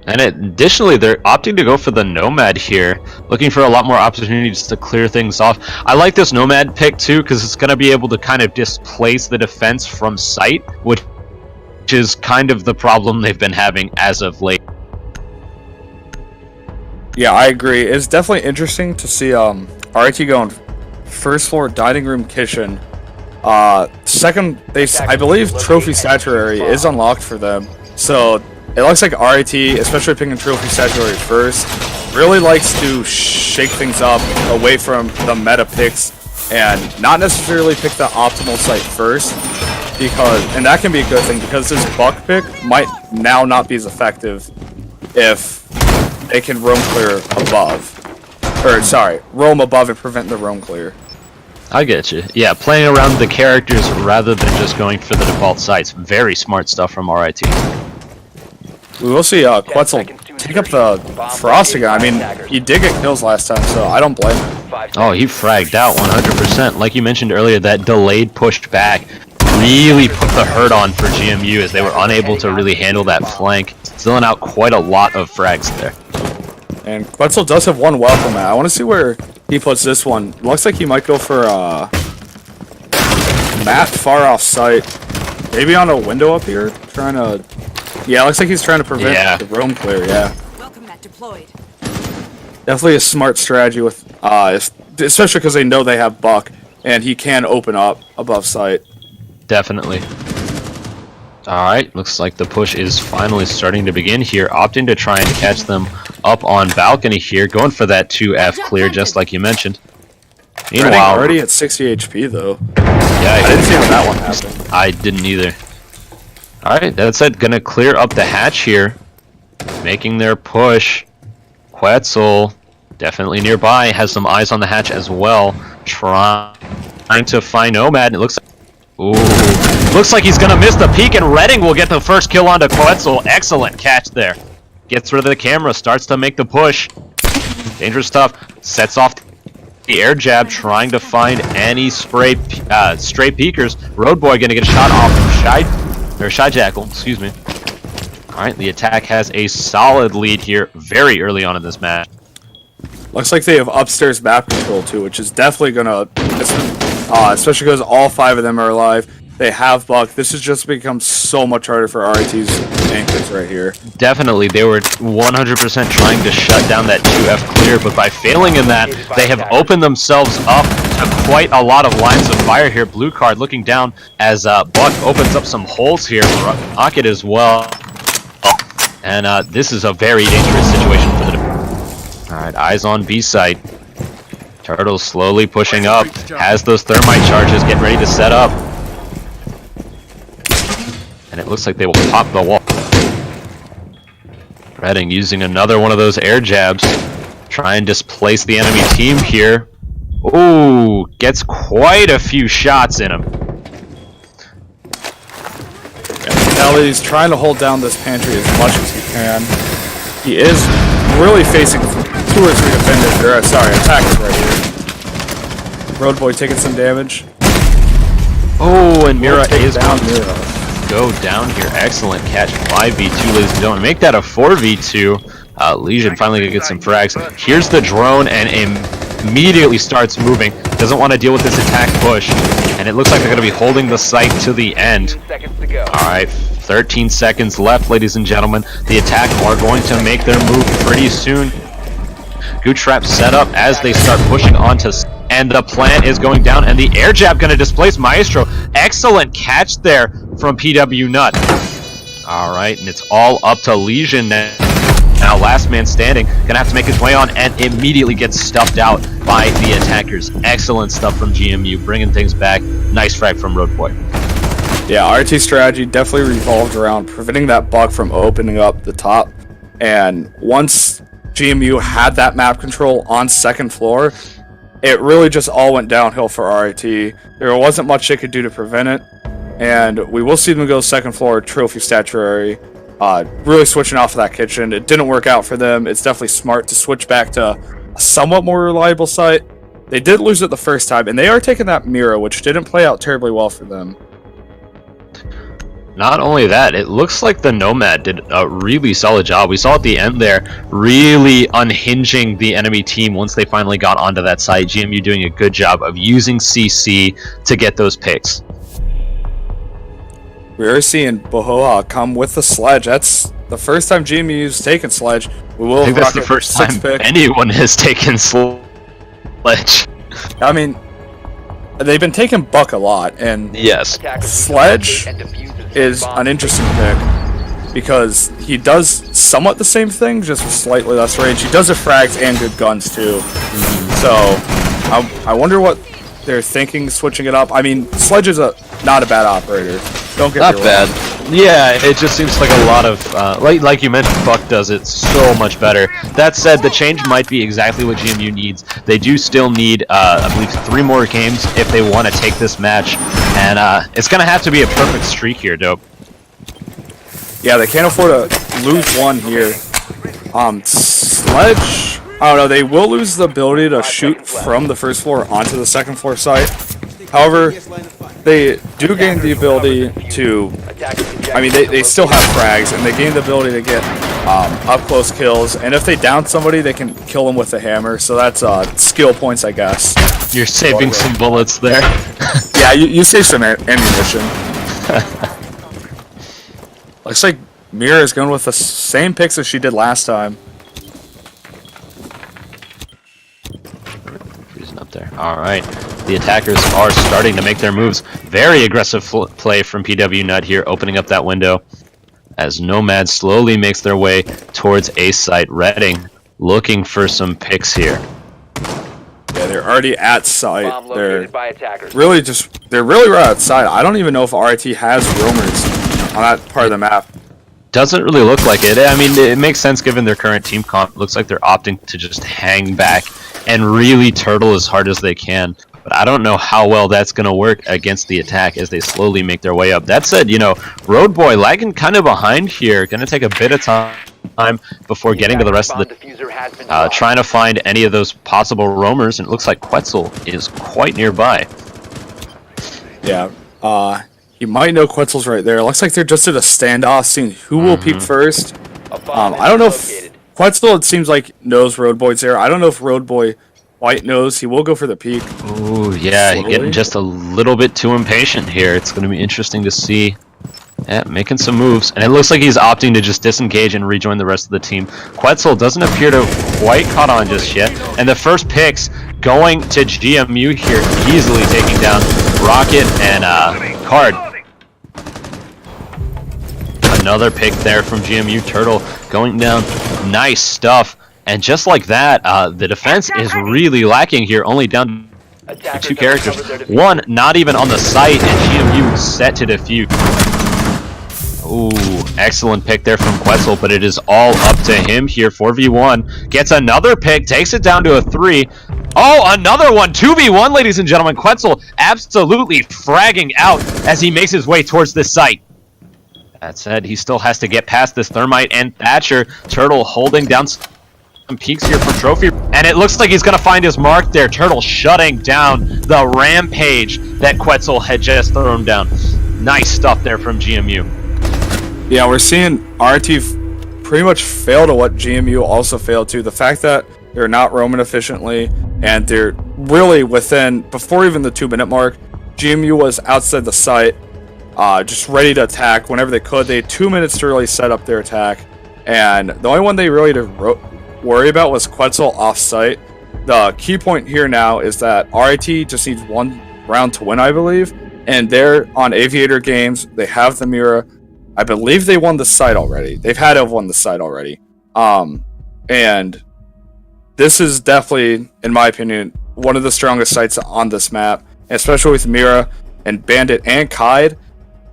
And additionally, they're opting to go for the Nomad here, looking for a lot more opportunities to clear things off. I like this Nomad pick too, because it's going to be able to kind of displace the defense from sight, which is kind of the problem they've been having as of late. Yeah, I agree. It's definitely interesting to see RIT going first floor dining room kitchen. Second, I believe Trophy Statuary is unlocked for them. So it looks like RIT, especially picking Trophy Statuary first, really likes to shake things up away from the meta picks and not necessarily pick the optimal site first, and that can be a good thing because this buck pick might now not be as effective if they can roam clear above. Roam above and prevent the roam clear. I get you. Yeah, playing around the characters rather than just going for the default sites. Very smart stuff from RIT. We will see Quetzal take up the Frost again. I mean, he did get kills last time, so I don't blame him. Oh, he fragged out 100%. Like you mentioned earlier, that delayed pushed back really put the hurt on for GMU as they were unable to really handle that flank. Stealing out quite a lot of frags there. And Quetzal does have one welcome mat. I want to see where he puts this one. Looks like he might go for a mat far off site. Maybe on a window up here? Trying to... Yeah, looks like he's trying to prevent the roam clear, yeah. Welcome mat deployed. Definitely a smart strategy with... especially because they know they have Buck, and he can open up above site. Definitely. Alright, looks like the push is finally starting to begin here, opting to try and catch them up on balcony here, going for that 2F clear just like you mentioned. Meanwhile, already at 60 HP though. Yeah, I didn't see how that one happened. I didn't either. Alright, that's it, gonna clear up the hatch here, making their push. Quetzal, definitely nearby, has some eyes on the hatch as well, trying to find Nomad, and it looks like looks like he's gonna miss the peek, and Redding will get the first kill onto Quetzal. Excellent catch there. Gets rid of the camera, starts to make the push. Dangerous stuff. Sets off the air jab, trying to find any stray peekers. Road Boy gonna get a shot off Shy Jackal, excuse me. Alright, the attack has a solid lead here very early on in this match. Looks like they have upstairs map control too, which is definitely gonna... especially because all 5 of them are alive. They have Buck. This has just become so much harder for RIT's anchors right here. Definitely, they were 100% trying to shut down that 2F clear, but by failing in that, they have opened themselves up to quite a lot of lines of fire here. Blue card looking down as Buck opens up some holes here. Rocket as well. And this is a very dangerous situation for the... Alright, eyes on B site. Turtle's slowly pushing up. Has those thermite charges, getting ready to set up. And it looks like they will pop the wall. Redding using another one of those air jabs. Try and displace the enemy team here. Ooh, gets quite a few shots in him. Now he's trying to hold down this pantry as much as he can. He is really facing 2 or 3 defenders, or sorry, attackers right here. Road Boy taking some damage. Oh, and Mira is down going to go down here. Excellent catch. 5v2, ladies and gentlemen. Make that a 4v2. Legion finally gonna get some frags. Here's the drone and immediately starts moving. Doesn't want to deal with this attack push. And it looks like they're going to be holding the site to the end. Seconds to go. Alright, 13 seconds left, ladies and gentlemen. The attack are going to make their move pretty soon. Goo trap set up as they start pushing onto... And the plant is going down, and the air jab going to displace Maestro. Excellent catch there from PW Nut. Alright, and it's all up to Legion now. Now last man standing, gonna have to make his way on and immediately gets stuffed out by the attackers. Excellent stuff from GMU, bringing things back. Nice frag from Road Boy. Yeah, RT strategy definitely revolved around preventing that bug from opening up the top. And once GMU had that map control on second floor, it really just all went downhill for RIT. There wasn't much they could do to prevent it. And we will see them go second floor trophy statuary. Really switching off of that kitchen. It didn't work out for them. It's definitely smart to switch back to a somewhat more reliable site. They did lose it the first time, and they are taking that Mira, which didn't play out terribly well for them. Not only that, it looks like the Nomad did a really solid job. We saw at the end there, really unhinging the enemy team once they finally got onto that site. GMU doing a good job of using CC to get those picks. We are seeing Bohoa come with the sledge. That's the first time GMU's taken sledge. We will I think that's the first time anyone has taken sledge. I mean, they've been taking Buck a lot, and yes, Sledge is an interesting pick because he does somewhat the same thing, just with slightly less range. He does have frags and good guns too. So I wonder what they're thinking, switching it up. I mean, Sledge is not a bad operator. Don't get not me wrong. bad. Yeah, it just seems like a lot of like you mentioned, Buck does it so much better. That said, the change might be exactly what GMU needs. They do still need, I believe, 3 more games if they want to take this match, and it's gonna have to be a perfect streak here, Dope. Yeah, they can't afford to lose one here. Sledge, I don't know, they will lose the ability to shoot from the first floor onto the second floor site. However, they do gain the ability to, I mean, they still have frags, and they gain the ability to get up-close kills, and if they down somebody, they can kill them with the hammer, so that's skill points, I guess. You're saving some bullets there. Yeah, you save some ammunition. Looks like Mira is going with the same picks as she did last time. Up there. All right, the attackers are starting to make their moves. Very aggressive play from PW Nut here, opening up that window as Nomad slowly makes their way towards A site. Redding looking for some picks here. Yeah, they're already at site. They're by attackers. they're really right outside. I don't even know if RIT has roamers on that part of the map. Doesn't really look like it. I mean, it makes sense given their current team comp. Looks like they're opting to just hang back and really turtle as hard as they can. But I don't know how well that's going to work against the attack as they slowly make their way up. That said, you know, Road Boy lagging kind of behind here. Going to take a bit of time before getting to the rest of the... trying to find any of those possible roamers, and it looks like Quetzal is quite nearby. Yeah, you might know Quetzal's right there. Looks like they're just at a standoff, seeing who will peek first. I don't know if Quetzal, it seems like, knows Road Boy's there. I don't know if Road Boy White knows. He will go for the peek. Ooh, yeah, Slowly. getting just a little bit too impatient here. It's going to be interesting to see. Yeah, making some moves. And it looks like he's opting to just disengage and rejoin the rest of the team. Quetzal doesn't appear to quite caught on just yet. And the first picks going to GMU here, easily taking down Rocket and Card. another pick there from GMU. Turtle going down. Nice stuff. And just like that, the defense is really lacking here, only down to 2 characters. One not even on the site, and GMU set to defuse. Ooh, excellent pick there from Quetzal, but it is all up to him here. 4v1, gets another pick, takes it down to a 3. Oh, another one, 2v1, ladies and gentlemen. Quetzal absolutely fragging out as he makes his way towards this site. That said, he still has to get past this Thermite and Thatcher. Turtle holding down some peaks here for Trophy, and it looks like he's going to find his mark there. Turtle shutting down the rampage that Quetzal had just thrown down. Nice stuff there from GMU. Yeah, we're seeing RIT pretty much fail to what GMU also failed to. The fact that they're not roaming efficiently, and they're really within, before even the 2-minute mark, GMU was outside the site, just ready to attack whenever they could. They had 2 minutes to really set up their attack, and the only one they really had to worry about was Quetzal off-site. The key point here now is that RIT just needs 1 round to win, I believe, and they're on Aviator Games. They have the Mira. I believe they won the site already. They've had to have won the site already. And this is definitely, in my opinion, one of the strongest sites on this map, especially with Mira and Bandit and Kaid.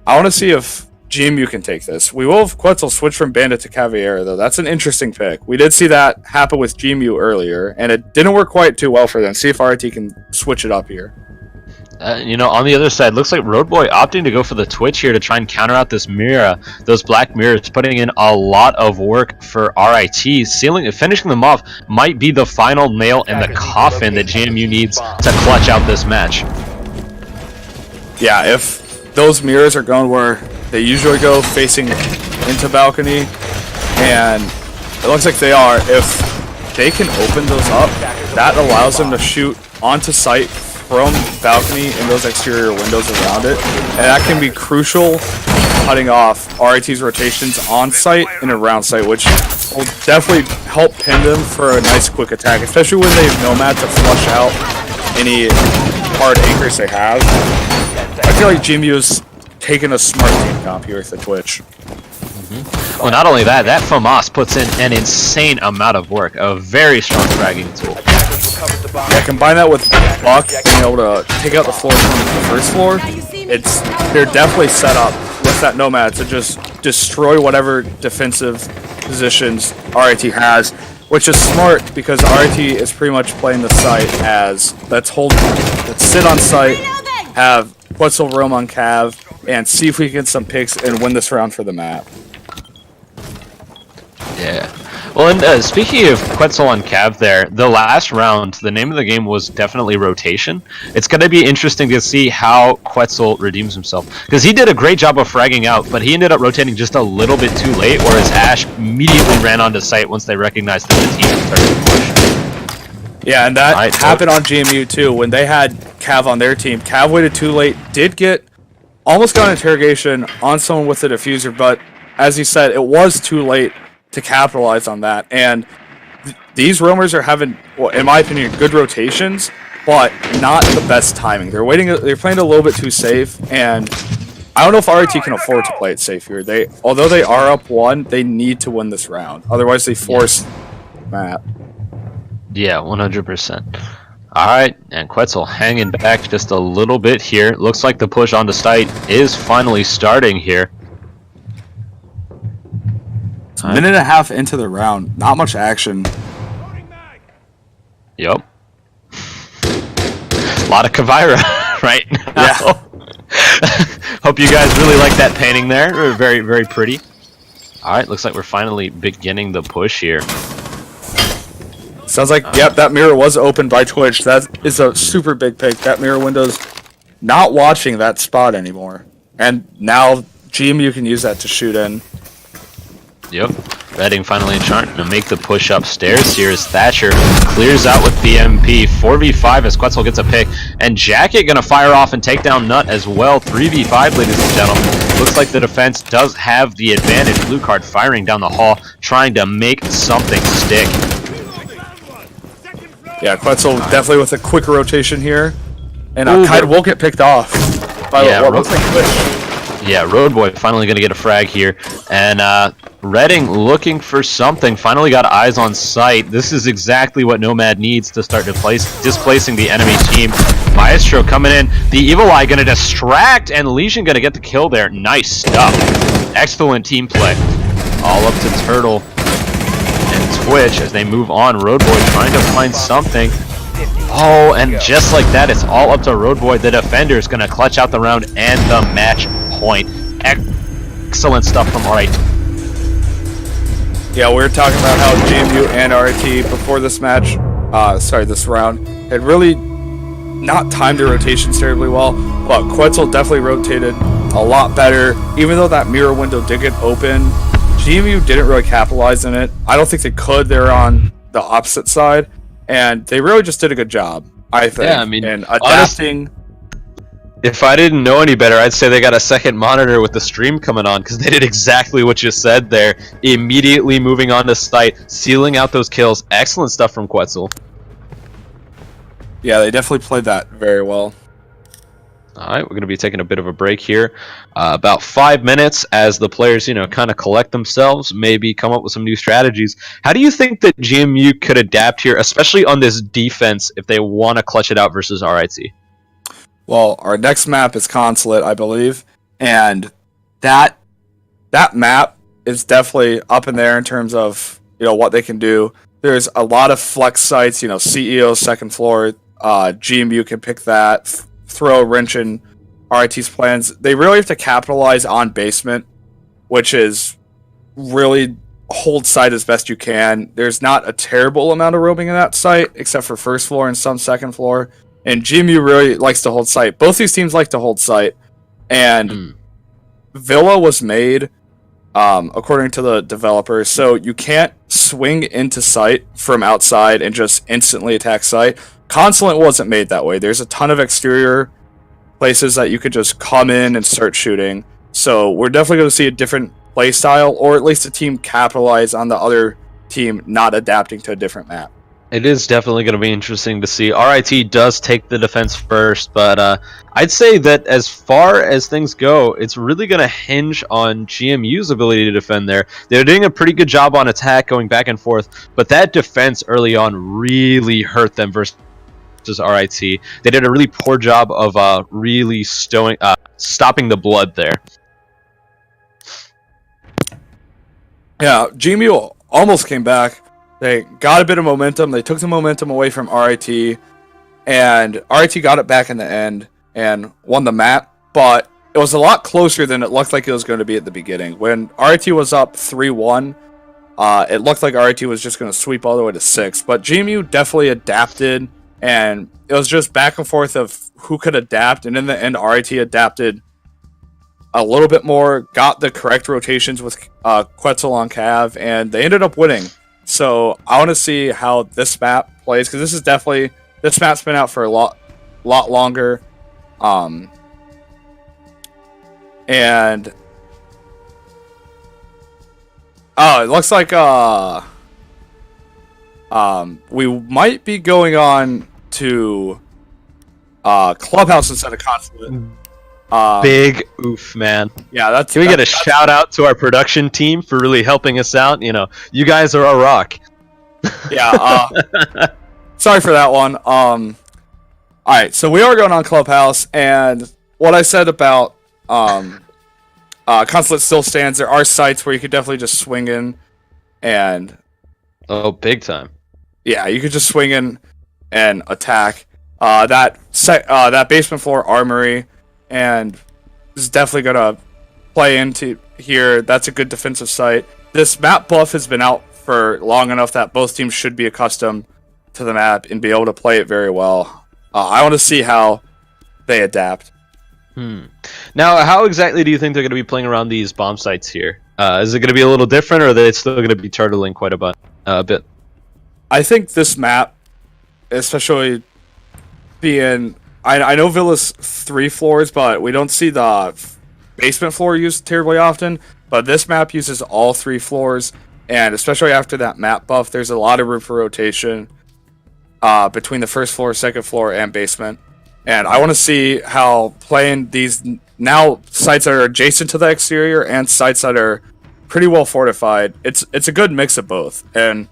I want to see if GMU can take this. We will have Quetzal switch from Bandit to Caveira, though. That's an interesting pick. We did see that happen with GMU earlier, and it didn't work quite too well for them. See if RIT can switch it up here. You know, on the other side, looks like Roadboy opting to go for the Twitch here to try and counter out this Mira. Those black mirrors putting in a lot of work for RIT. Finishing them off might be the final nail in the coffin that GMU needs to clutch out this match. Yeah, if those mirrors are going where they usually go, facing into balcony, and it looks like they are, if they can open those up, that allows them to shoot onto site from balcony and those exterior windows around it, and that can be crucial cutting off RIT's rotations on site and around site, which will definitely help pin them for a nice quick attack, especially when they have Nomad to flush out any hard anchors they have. I feel like GMU's taking a smart team comp here with the Twitch. Well, not only that, that FAMAS puts in an insane amount of work, a very strong fragging tool. Yeah, combine that with Buck being able to take out the floor from the first floor, they're definitely set up with that Nomad to just destroy whatever defensive positions RIT has, which is smart because RIT is pretty much playing the site as let's sit on site, have Quetzal roam on Cav, and see if we can get some picks and win this round for the map. Yeah. Well, and speaking of Quetzal on Cav there, the last round, the name of the game was definitely rotation. It's going to be interesting to see how Quetzal redeems himself. Because he did a great job of fragging out, but he ended up rotating just a little bit too late, whereas Ash immediately ran onto site once they recognized that the team had started to push. Yeah, and that happened on GMU too. When they had Cav on their team, Cav waited too late, almost got an interrogation on someone with the diffuser, but as he said, it was too late to capitalize on that, and these roamers are having, well, in my opinion, good rotations, but not the best timing. They're playing a little bit too safe, and I don't know if RIT can afford to play it safe here. Although they are up 1, they need to win this round, otherwise they force map. Yeah, 100%. Alright, and Quetzal hanging back just a little bit here. Looks like the push onto site is finally starting here. A minute and a half into the round, not much action. Yep. A lot of Caveira right now. Yeah. Hope you guys really like that painting there. Very, very pretty. Alright, looks like we're finally beginning the push here. Sounds like, yep, that mirror was opened by Twitch. That is a super big pick. That mirror window's not watching that spot anymore. And now GMU can use that to shoot in. Yep. Redding finally trying to make the push upstairs here as Thatcher clears out with the MP. 4v5 as Quetzal gets a pick. And Jacket gonna fire off and take down Nut as well. 3v5, ladies and gentlemen. Looks like the defense does have the advantage. Blue card firing down the hall, trying to make something stick. Yeah, Quetzal definitely with a quicker rotation here. And Kaid will get picked off by what looks like Twitch. Yeah, Road Boy finally going to get a frag here. And Redding looking for something. Finally got eyes on sight. This is exactly what Nomad needs to start displacing the enemy team. Maestro coming in. The Evil Eye going to distract, and Legion going to get the kill there. Nice stuff. Excellent team play. All up to Turtle and Twitch as they move on. Road Boy trying to find something. Oh, and just like that, it's all up to Road Boy. The defender is going to clutch out the round and the match point. Excellent stuff from RIT. Yeah, we were talking about how GMU and RIT before this match, this round, had really not timed their rotations terribly well, but Quetzal definitely rotated a lot better. Even though that mirror window did get open, GMU didn't really capitalize in it. I don't think they could. They're on the opposite side. And they really just did a good job, I think, yeah, I mean, in adapting. If I didn't know any better, I'd say they got a second monitor with the stream coming on, because they did exactly what you said there. Immediately moving on to site, sealing out those kills. Excellent stuff from Quetzal. Yeah, they definitely played that very well. Alright, we're going to be taking a bit of a break here. About 5 minutes as the players, kind of collect themselves, maybe come up with some new strategies. How do you think that GMU could adapt here, especially on this defense, if they want to clutch it out versus RIT? Well, our next map is Consulate, I believe, and that map is definitely up in there in terms of what they can do. There's a lot of flex sites, CEO second floor, GMU can pick that. Throw a wrench in RIT's plans. They really have to capitalize on basement, which is really hold site as best you can. There's not a terrible amount of roaming in that site, except for first floor and some second floor. And GMU really likes to hold site. Both these teams like to hold site. And Villa was made, according to the developers, so you can't swing into site from outside and just instantly attack site. Consulate wasn't made that way. There's a ton of exterior places that you could just come in and start shooting. So we're definitely going to see a different play style, or at least a team capitalize on the other team not adapting to a different map. It is definitely going to be interesting to see. RIT does take the defense first, but I'd say that as far as things go, it's really going to hinge on GMU's ability to defend there. They're doing a pretty good job on attack, going back and forth, but that defense early on really hurt them versus RIT. They did a really poor job of really stopping the blood there. Yeah, GMU almost came back. They got a bit of momentum. They took the momentum away from RIT, and RIT got it back in the end and won the map, but it was a lot closer than it looked like it was going to be at the beginning. When RIT was up 3-1, it looked like RIT was just going to sweep all the way to 6, but GMU definitely adapted, and it was just back and forth of who could adapt, and in the end, RIT adapted a little bit more, got the correct rotations with Quetzal on Cav, and they ended up winning. So I want to see how this map plays, because this map's been out for a lot longer, and it looks like we might be going on to Clubhouse instead of Consulate. Big oof, man. Yeah, Can we get a shout out to our production team for really helping us out? You guys are a rock. Yeah. Sorry for that one. All right, so we are going on Clubhouse, and what I said about Consulate still stands. There are sites where you could definitely just swing in, and big time. Yeah, you could just swing in and attack that basement floor armory. And this is definitely going to play into here. That's a good defensive site. This map buff has been out for long enough that both teams should be accustomed to the map and be able to play it very well. I want to see how they adapt. Now, how exactly do you think they're going to be playing around these bomb sites here? Is it going to be a little different, or are they still going to be turtling quite a bit? I think this map, especially being... I know Villa's 3 floors, but we don't see the basement floor used terribly often. But this map uses all 3 floors, and especially after that map buff, there's a lot of room for rotation between the first floor, second floor, and basement. And I want to see how playing these now sites that are adjacent to the exterior and sites that are pretty well fortified. It's a good mix of both, and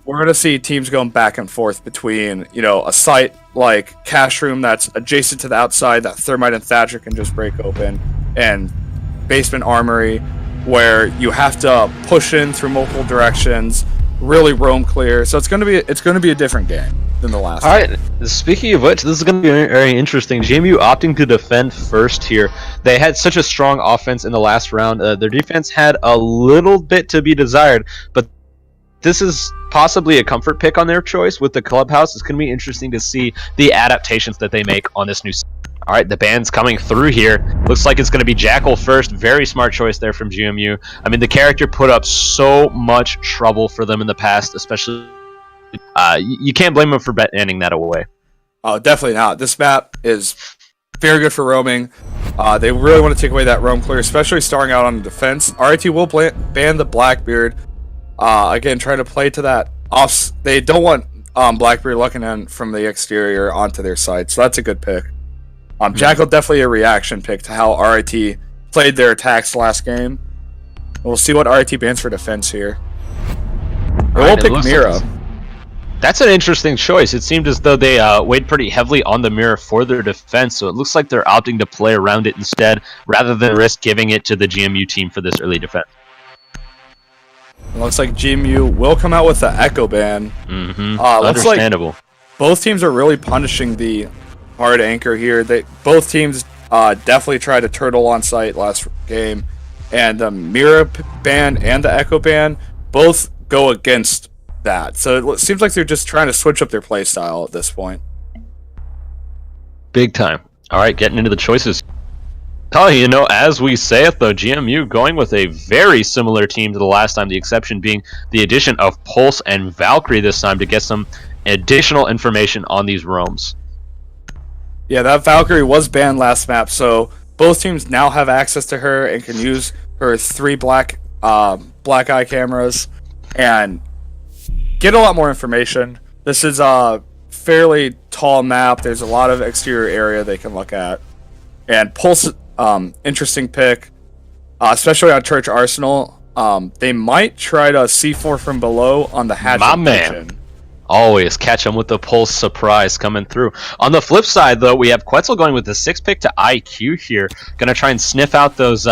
we're gonna see teams going back and forth between, you know, a site like Cash Room that's adjacent to the outside that Thermite and Thatcher can just break open, and Basement Armory, where you have to push in through multiple directions, really roam clear. So it's gonna be a different game than the last. All right. Speaking of which, this is going to be very interesting. GMU opting to defend first here. They had such a strong offense in the last round. Their defense had a little bit to be desired, but this is possibly a comfort pick on their choice with the clubhouse. It's going to be interesting to see the adaptations that they make on this new. All right, the band's coming through here. Looks like it's going to be Jackal first. Very smart choice there from GMU. I mean, the character put up so much trouble for them in the past, especially. You can't blame them for banning that away. Oh, definitely not. This map is very good for roaming. They really want to take away that roam clear, especially starting out on the defense. RIT will ban the Blackbeard. Again, trying to play to that off. They don't want Blackbeard looking in from the exterior onto their side, so that's a good pick. Jackal definitely a reaction pick to how RIT played their attacks last game. We'll see what RIT bans for defense here. We'll pick Mira. That's an interesting choice. It seemed as though they weighed pretty heavily on the mirror for their defense, so it looks like they're opting to play around it instead, rather than risk giving it to the GMU team for this early defense. It looks like GMU will come out with the Echo ban. Understandable. Like both teams are really punishing the hard anchor here. Both teams definitely tried to turtle on site last game, and the Mira ban and the Echo ban both go against that. So it seems like they're just trying to switch up their play style at this point. Big time. All right, getting into the choices. Oh, you know, as we say it though, GMU going with a very similar team to the last time, the exception being the addition of Pulse and Valkyrie this time to get some additional information on these roams. Yeah, that Valkyrie was banned last map, so both teams now have access to her and can use her 3 black eye cameras and get a lot more information. This is a fairly tall map. There's a lot of exterior area they can look at. And Pulse, interesting pick, especially on Church Arsenal. They might try to C4 from below on the hatch. My man. Always catch them with the Pulse surprise coming through. On the flip side, though, we have Quetzal going with the 6 pick to IQ here. Going to try and sniff out those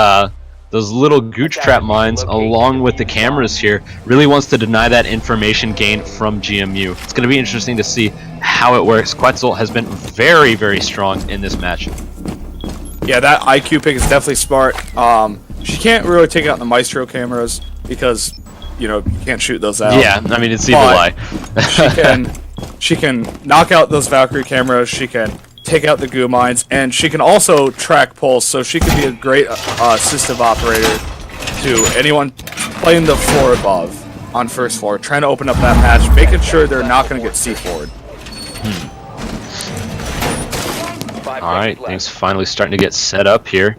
little gooch trap mines along with the cameras here. Really wants to deny that information gain from GMU. It's going to be interesting to see how it works. Quetzal has been very, very strong in this match. Yeah, that IQ pick is definitely smart. She can't really take out the Maestro cameras because, you know, you can't shoot those out. Yeah, I mean, it's evil eye. she can knock out those Valkyrie cameras. She can take out the goo mines, and she can also track Pulse, so she could be a great assistive operator to anyone playing the floor above on first floor, trying to open up that hatch, making sure they're not going to get C4'd. Alright, things finally starting to get set up here.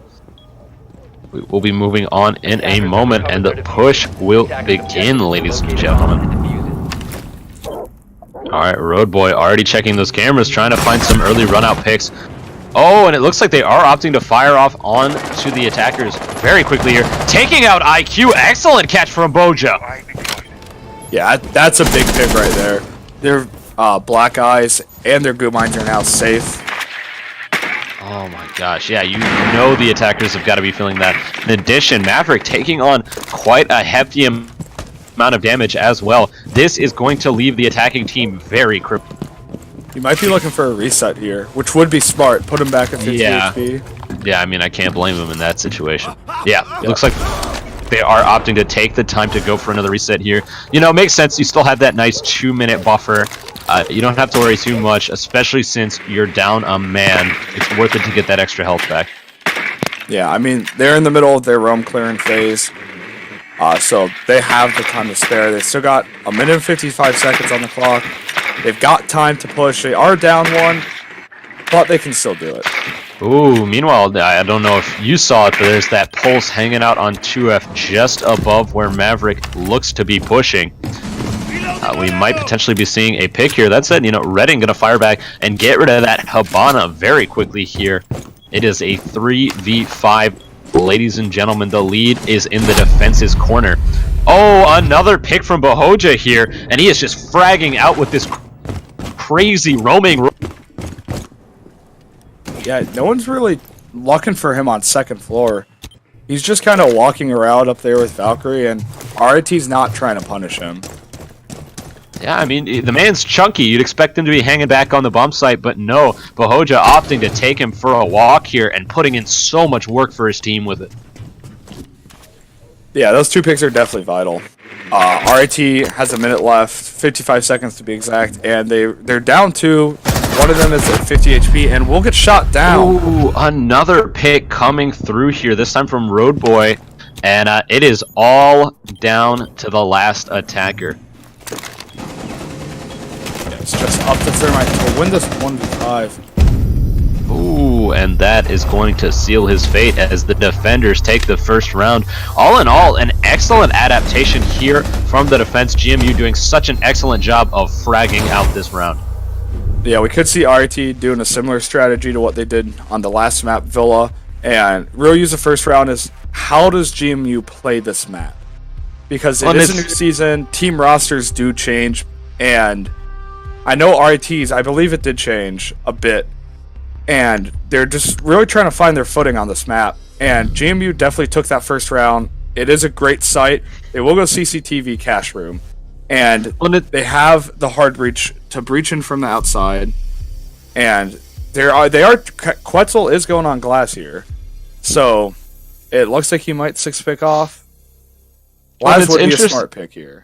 We will be moving on in a moment, and the push will begin, ladies and gentlemen. Alright, Road Boy already checking those cameras, trying to find some early run-out picks. Oh, and it looks like they are opting to fire off on to the attackers very quickly here. Taking out IQ, excellent catch from Boja. Yeah, that's a big pick right there. Their black eyes and their goo mines are now safe. Oh my gosh, yeah, you know the attackers have got to be feeling that. In addition, Maverick taking on quite a hefty amount of damage as well. This is going to leave the attacking team very crippled. You might be looking for a reset here, which would be smart. Put him back at 50 HP. Yeah, I mean, I can't blame him in that situation. Yeah, it looks like they are opting to take the time to go for another reset here. You know, it makes sense. You still have that nice 2-minute buffer. You don't have to worry too much, especially since you're down a man. It's worth it to get that extra health back. Yeah, I mean, they're in the middle of their roam clearing phase, so they have the time to spare. They still got 1 minute and 55 seconds on the clock. They've got time to push. They are down 1, but they can still do it. Ooh, meanwhile, I don't know if you saw it, but there's that Pulse hanging out on 2F just above where Maverick looks to be pushing. We might potentially be seeing a pick here. That said, you know, Redding going to fire back and get rid of that Habana very quickly here. It is a 3v5. Ladies and gentlemen, the lead is in the defense's corner. Oh, another pick from Bohoja here, and he is just fragging out with this crazy roaming. Yeah, no one's really looking for him on second floor. He's just kind of walking around up there with Valkyrie, and RIT's not trying to punish him. Yeah, I mean, the man's chunky. You'd expect him to be hanging back on the bump site, but no. Bohoja opting to take him for a walk here and putting in so much work for his team with it. Yeah, those 2 picks are definitely vital. RIT has a minute left, 55 seconds to be exact, and they're down 2. One of them is at 50 HP, and will get shot down. Ooh, another pick coming through here, this time from Road Boy, and it is all down to the last attacker. It's just up to Thermite to win this 1v5. Ooh, and that is going to seal his fate as the defenders take the first round. All in all, an excellent adaptation here from the defense. GMU doing such an excellent job of fragging out this round. Yeah, we could see RIT doing a similar strategy to what they did on the last map, Villa. And real use the first round is, how does GMU play this map? Because it is a new season, team rosters do change, and I know RIT's, I believe it did change a bit, and they're just really trying to find their footing on this map. And GMU definitely took that first round. It is a great site. They will go CCTV cash room, and they have the hard breach to breach in from the outside. And Quetzal is going on glass here, so it looks like he might 6-pick off. Glass would be a smart pick here.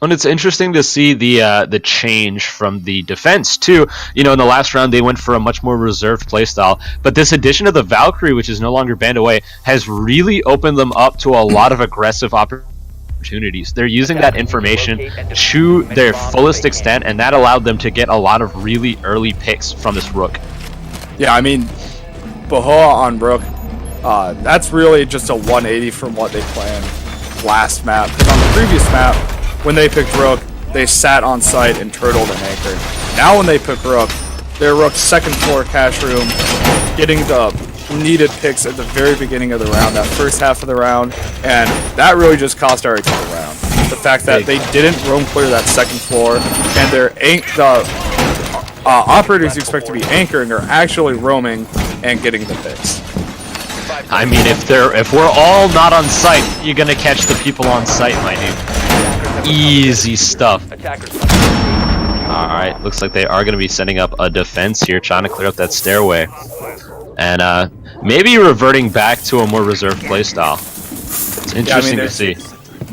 And it's interesting to see the change from the defense too. You know, in the last round they went for a much more reserved playstyle, but this addition of the Valkyrie, which is no longer banned away, has really opened them up to a lot of aggressive opportunities. They're using that information to their fullest extent, and that allowed them to get a lot of really early picks from this Rook. Yeah, I mean, Bahoa on Rook, that's really just a 180 from what they planned last map. Because on the previous map, when they picked Rook, they sat on site and turtled and anchored. Now when they pick Rook, they're Rook's second floor cash room, getting the needed picks at the very beginning of the round, that first half of the round, and that really just cost RIT the round. The fact that they didn't roam clear that second floor, and the operators you expect to be anchoring are actually roaming and getting the picks. I mean, if we're all not on site, you're gonna catch the people on site, my dude. Easy stuff. Alright, looks like they are going to be setting up a defense here, trying to clear up that stairway. And maybe reverting back to a more reserved playstyle. It's interesting to see.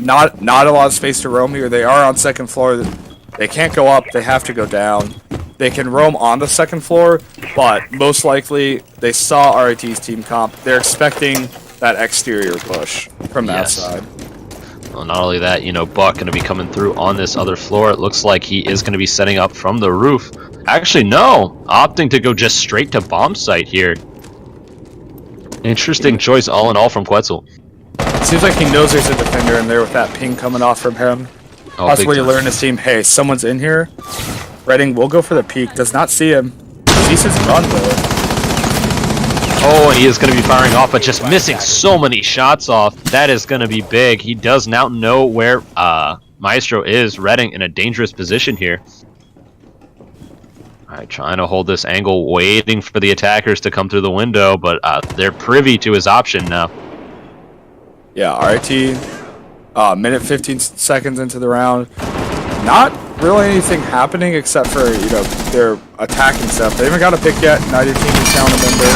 Not a lot of space to roam here. They are on second floor. They can't go up, they have to go down. They can roam on the second floor, but most likely they saw RIT's team comp. They're expecting that exterior push from the outside. Well, not only that, you know, Buck going to be coming through on this other floor. It looks like he is going to be setting up from the roof. Actually, no. Opting to go just straight to bomb site here. Interesting choice all in all from Quetzal. Seems like he knows there's a defender in there with that ping coming off from him. Possibly you learn his team, hey, someone's in here. Redding will go for the peek. Does not see him. Sees his gun though. Oh, and he is going to be firing off, but just missing so many shots off. That is going to be big. He does now know where Maestro is. Redding in a dangerous position here. Alright, trying to hold this angle, waiting for the attackers to come through the window, but they're privy to his option now. Yeah, RIT, minute 15 seconds into the round. Not really anything happening except for, you know, their attacking stuff. They haven't got a pick yet. Neither team is down a member.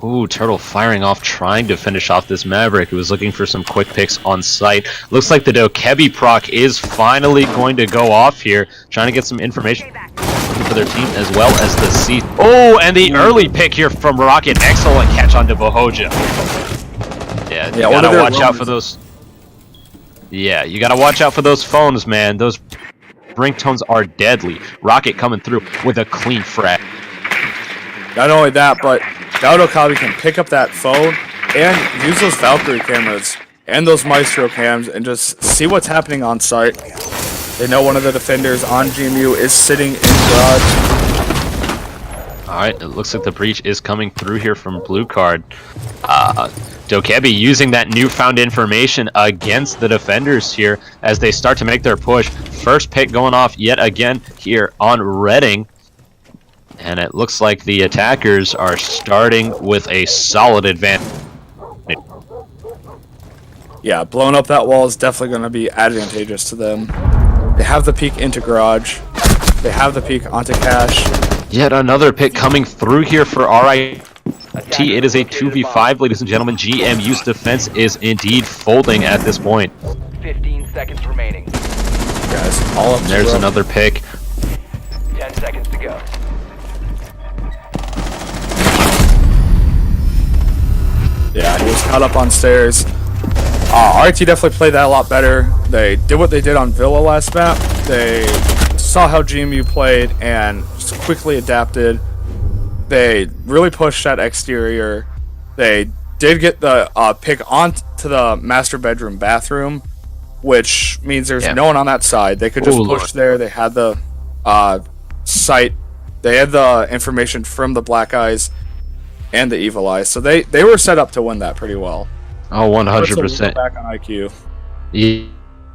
Ooh, Turtle firing off, trying to finish off this Maverick, who was looking for some quick picks on site. Looks like the Dokebi proc is finally going to go off here, trying to get some information for their team as well as the C. Oh, and the early pick here from Rocket. Excellent catch onto Bohoja. Yeah, you gotta watch out for those. Yeah, you gotta watch out for those phones, man. Those ringtones are deadly. Rocket coming through with a clean frag. Not only that, but Dokebi can pick up that phone and use those Valkyrie cameras and those Maestro cams and just see what's happening on site. They know one of the defenders on GMU is sitting in garage. Alright, it looks like the breach is coming through here from blue card. Dokebi using that newfound information against the defenders here as they start to make their push. First pick going off yet again here on Reading. And it looks like the attackers are starting with a solid advantage. Yeah, blowing up that wall is definitely going to be advantageous to them. They have the peek into garage. They have the peek onto cache. Yet another pick coming through here for RIT. It is a 2v5, ladies and gentlemen. GMU's defense is indeed folding at this point. 15 seconds remaining. Guys, all up. There's another pick. 10 seconds to go. Yeah, he was caught up on stairs. RIT definitely played that a lot better. They did what they did on Villa last map. They saw how GMU played and just quickly adapted. They really pushed that exterior. They did get the pick onto the master bedroom bathroom, which means there's no one on that side. They could just push there. They had the site. They had the information from the Black Eyes and the Evil Eyes, so they were set up to win that pretty well. Oh, 100%. Back on IQ.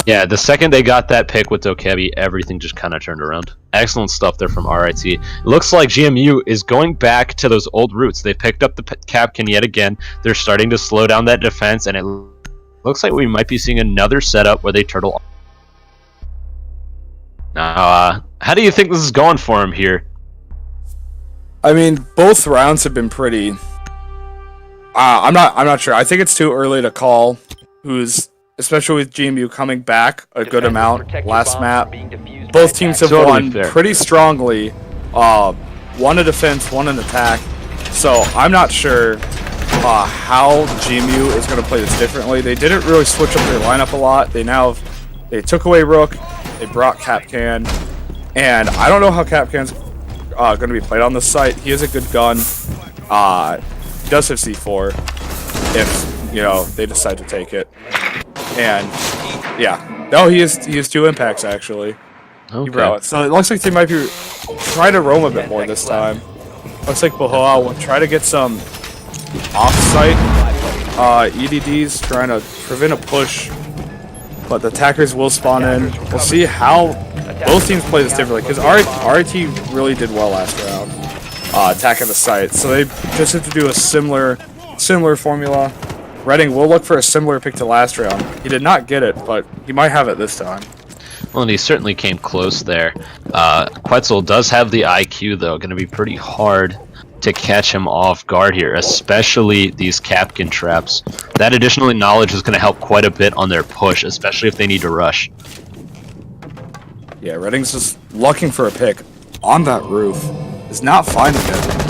Yeah, the second they got that pick with Dokebi, everything just kind of turned around. Excellent stuff there from RIT. It looks like GMU is going back to those old roots. They picked up the Capcan yet again. They're starting to slow down that defense, and it looks like we might be seeing another setup where they turtle. Now, how do you think this is going for him here? I mean, both rounds have been pretty. I'm not sure. I think it's too early to call who's, especially with GMU coming back a good amount last map. Both teams have won pretty strongly. One in defense, one in attack. So I'm not sure how GMU is going to play this differently. They didn't really switch up their lineup a lot. They took away Rook. They brought Capcan, and I don't know how Capcan's going to be played on this site. He has a good gun. He does have C4 if they decide to take it. And yeah, no, he has 2 impacts actually. Okay. He brought it. So it looks like they might be trying to roam a bit more this time. Looks like Bahoa will try to get some off-site EDDs, trying to prevent a push. But the attackers will spawn in. We'll see how both teams play this differently, because RIT really did well last round, attacking the site. So they just have to do a similar formula. Reading will look for a similar pick to last round. He did not get it, but he might have it this time. Well, and he certainly came close there. Quetzal does have the IQ, though. Going to be pretty hard to catch him off guard here, especially these Capcan traps. That additional knowledge is going to help quite a bit on their push, especially if they need to rush. Yeah, Reading's just looking for a pick on that roof. Is not finding it.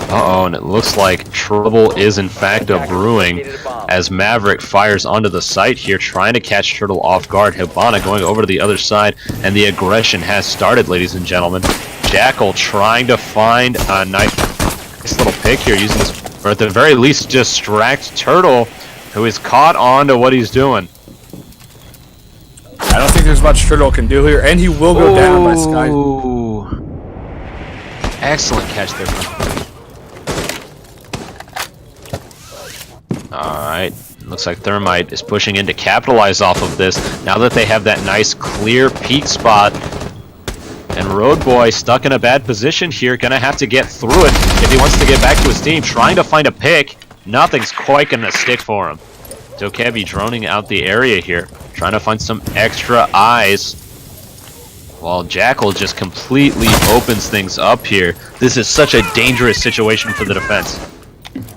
Uh-oh, and it looks like trouble is in fact a brewing as Maverick fires onto the site here, trying to catch Turtle off guard. Hibana going over to the other side, and the aggression has started, ladies and gentlemen. Jackal trying to find a nice little pick here, using this, or at the very least distract Turtle, who is caught on to what he's doing. I don't think there's much Turtle can do here, and he will go down by Sky. Excellent catch there. Alright, looks like Thermite is pushing in to capitalize off of this, now that they have that nice clear peak spot. And Road Boy stuck in a bad position here, gonna have to get through it if he wants to get back to his team, trying to find a pick. Nothing's quite gonna stick for him. Dokebi droning out the area here, trying to find some extra eyes, while Jackal just completely opens things up here. This is such a dangerous situation for the defense.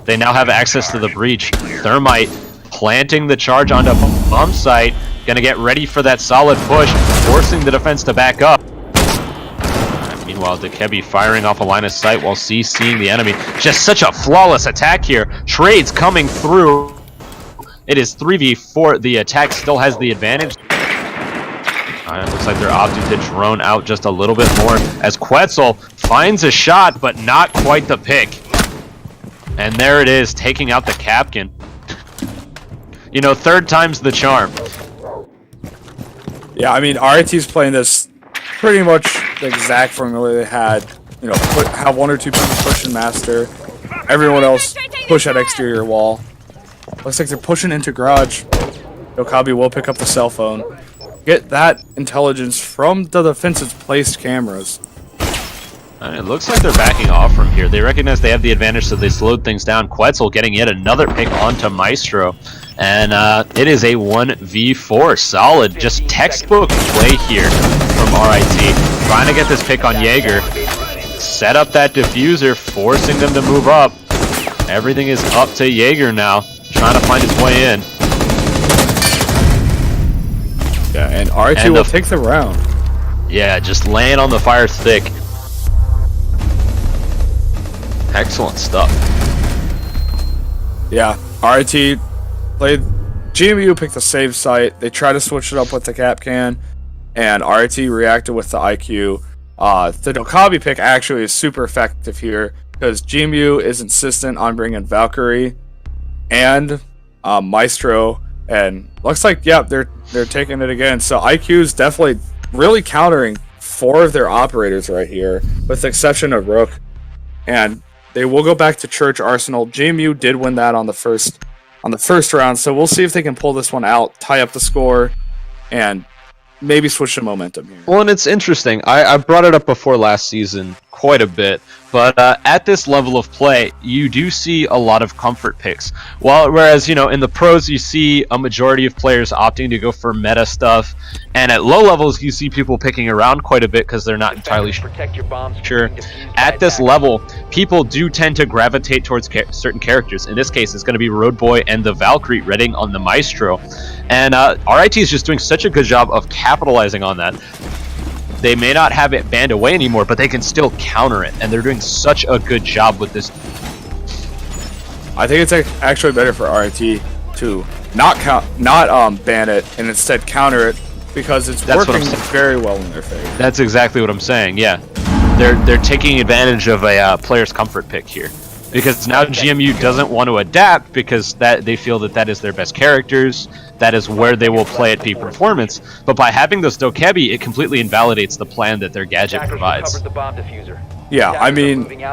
They now have access to the breach. Thermite planting the charge onto bomb site, gonna get ready for that solid push, forcing the defense to back up. Meanwhile, Dokebi firing off a line of sight while CCing the enemy. Just such a flawless attack here. Trades coming through. It is 3v4. The attack still has the advantage. Looks like they're opting to drone out just a little bit more as Quetzal finds a shot, but not quite the pick. And there it is, taking out the Capcan. You know, third time's the charm. Yeah, I mean, RIT's playing this pretty much the exact formula they had have 1 or 2 people push and master. Everyone else push at exterior wall. Looks like they're pushing into garage. Okabe will pick up the cell phone. Get that intelligence from the defensive placed cameras. It looks like they're backing off from here. They recognize they have the advantage, so they slowed things down. Quetzal getting yet another pick onto Maestro. And it is a 1v4. Solid, just textbook play here from RIT. Trying to get this pick on Jaeger. Set up that diffuser, forcing them to move up. Everything is up to Jaeger now, trying to find his way in. Yeah, and RIT will take the round. Yeah, just laying on the fire thick. Excellent stuff. Yeah, RIT played. GMU picked the save site. They tried to switch it up with the cap can, and RIT reacted with the IQ. The Okabe pick actually is super effective here because GMU is insistent on bringing Valkyrie and Maestro, and looks like they're taking it again. So IQ is definitely really countering 4 of their operators right here, with the exception of Rook, and they will go back to Church Arsenal. GMU did win that on the first round, so we'll see if they can pull this one out, tie up the score, and maybe switch the momentum here. Well, and it's interesting. I brought it up before last season quite a bit, but at this level of play, you do see a lot of comfort picks. Whereas, in the pros, you see a majority of players opting to go for meta stuff, and at low levels, you see people picking around quite a bit because they're not entirely sure. At this level, people do tend to gravitate towards certain characters. In this case, it's going to be Road Boy and the Valkyrie Redding on the Maestro. And RIT is just doing such a good job of capitalizing on that. They may not have it banned away anymore, but they can still counter it, and they're doing such a good job with this. I think it's actually better for RIT to not ban it and instead counter it, because it's working very well in their favor. That's exactly what I'm saying. Yeah, they're taking advantage of a player's comfort pick here, because now GMU doesn't want to adapt because they feel that is their best characters. That is where they will play at peak performance. But by having those Dokebi, it completely invalidates the plan that their gadget provides. Yeah, I mean,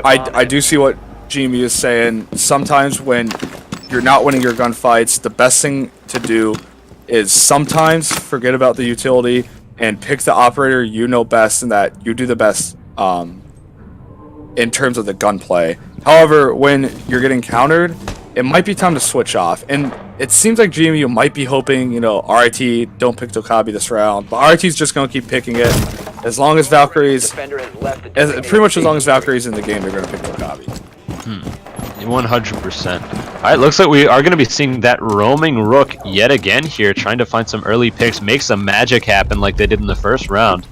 I do see what GMU is saying. Sometimes when you're not winning your gunfights, the best thing to do is sometimes forget about the utility and pick the operator you know best and that you do the best in terms of the gunplay. However, when you're getting countered, it might be time to switch off. And it seems like GMU might be hoping, RIT don't pick Dokebi this round, but RIT's just going to keep picking it. As long as Valkyrie's, pretty much as long as Valkyrie's in the game, they're going to pick Dokebi. 100%. Alright, looks like we are going to be seeing that roaming Rook yet again here, trying to find some early picks, make some magic happen like they did in the first round.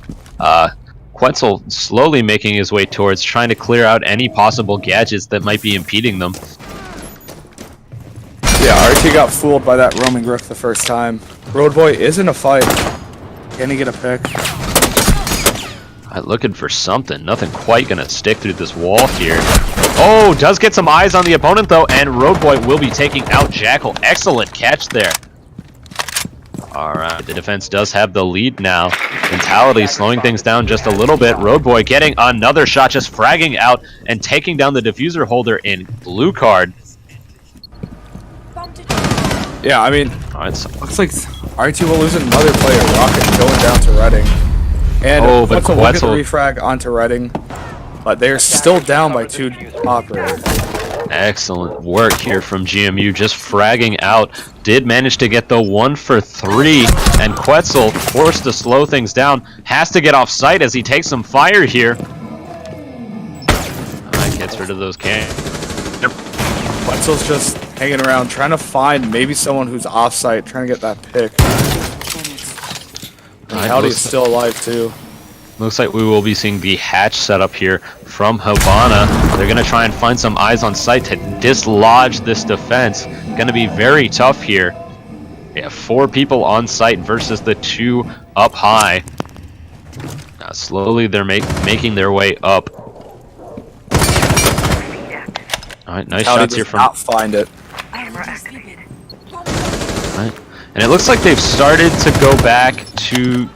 Quetzal slowly making his way towards trying to clear out any possible gadgets that might be impeding them. Yeah, RT got fooled by that roaming Rook the first time. Road Boy is in a fight. Can he get a pick? Looking for something. Nothing quite gonna stick through this wall here. Oh, does get some eyes on the opponent though, and Road Boy will be taking out Jackal. Excellent catch there. Alright, the defense does have the lead now. Mentality slowing things down just a little bit. Road Boy getting another shot, just fragging out and taking down the diffuser holder in blue card. Yeah, I mean, looks like RT will lose another player. Rocket going down to Redding. And Quetzal will get the refrag onto Redding. But they're still down by 2 operators. Excellent work here from GMU, just fragging out. Did manage to get the 1 for 3, and Quetzal, forced to slow things down, has to get off site as he takes some fire here. Gets rid of those cans. Quetzal's just hanging around, trying to find maybe someone who's off-site, trying to get that pick. Howdy's still alive too. Looks like we will be seeing the hatch setup here from Habana. They're going to try and find some eyes on site to dislodge this defense. Going to be very tough here. Yeah, 4 people on site versus the 2 up high. Now slowly they're making their way up. Alright, nice shots here from... not find it. Right. And it looks like they've started to go back to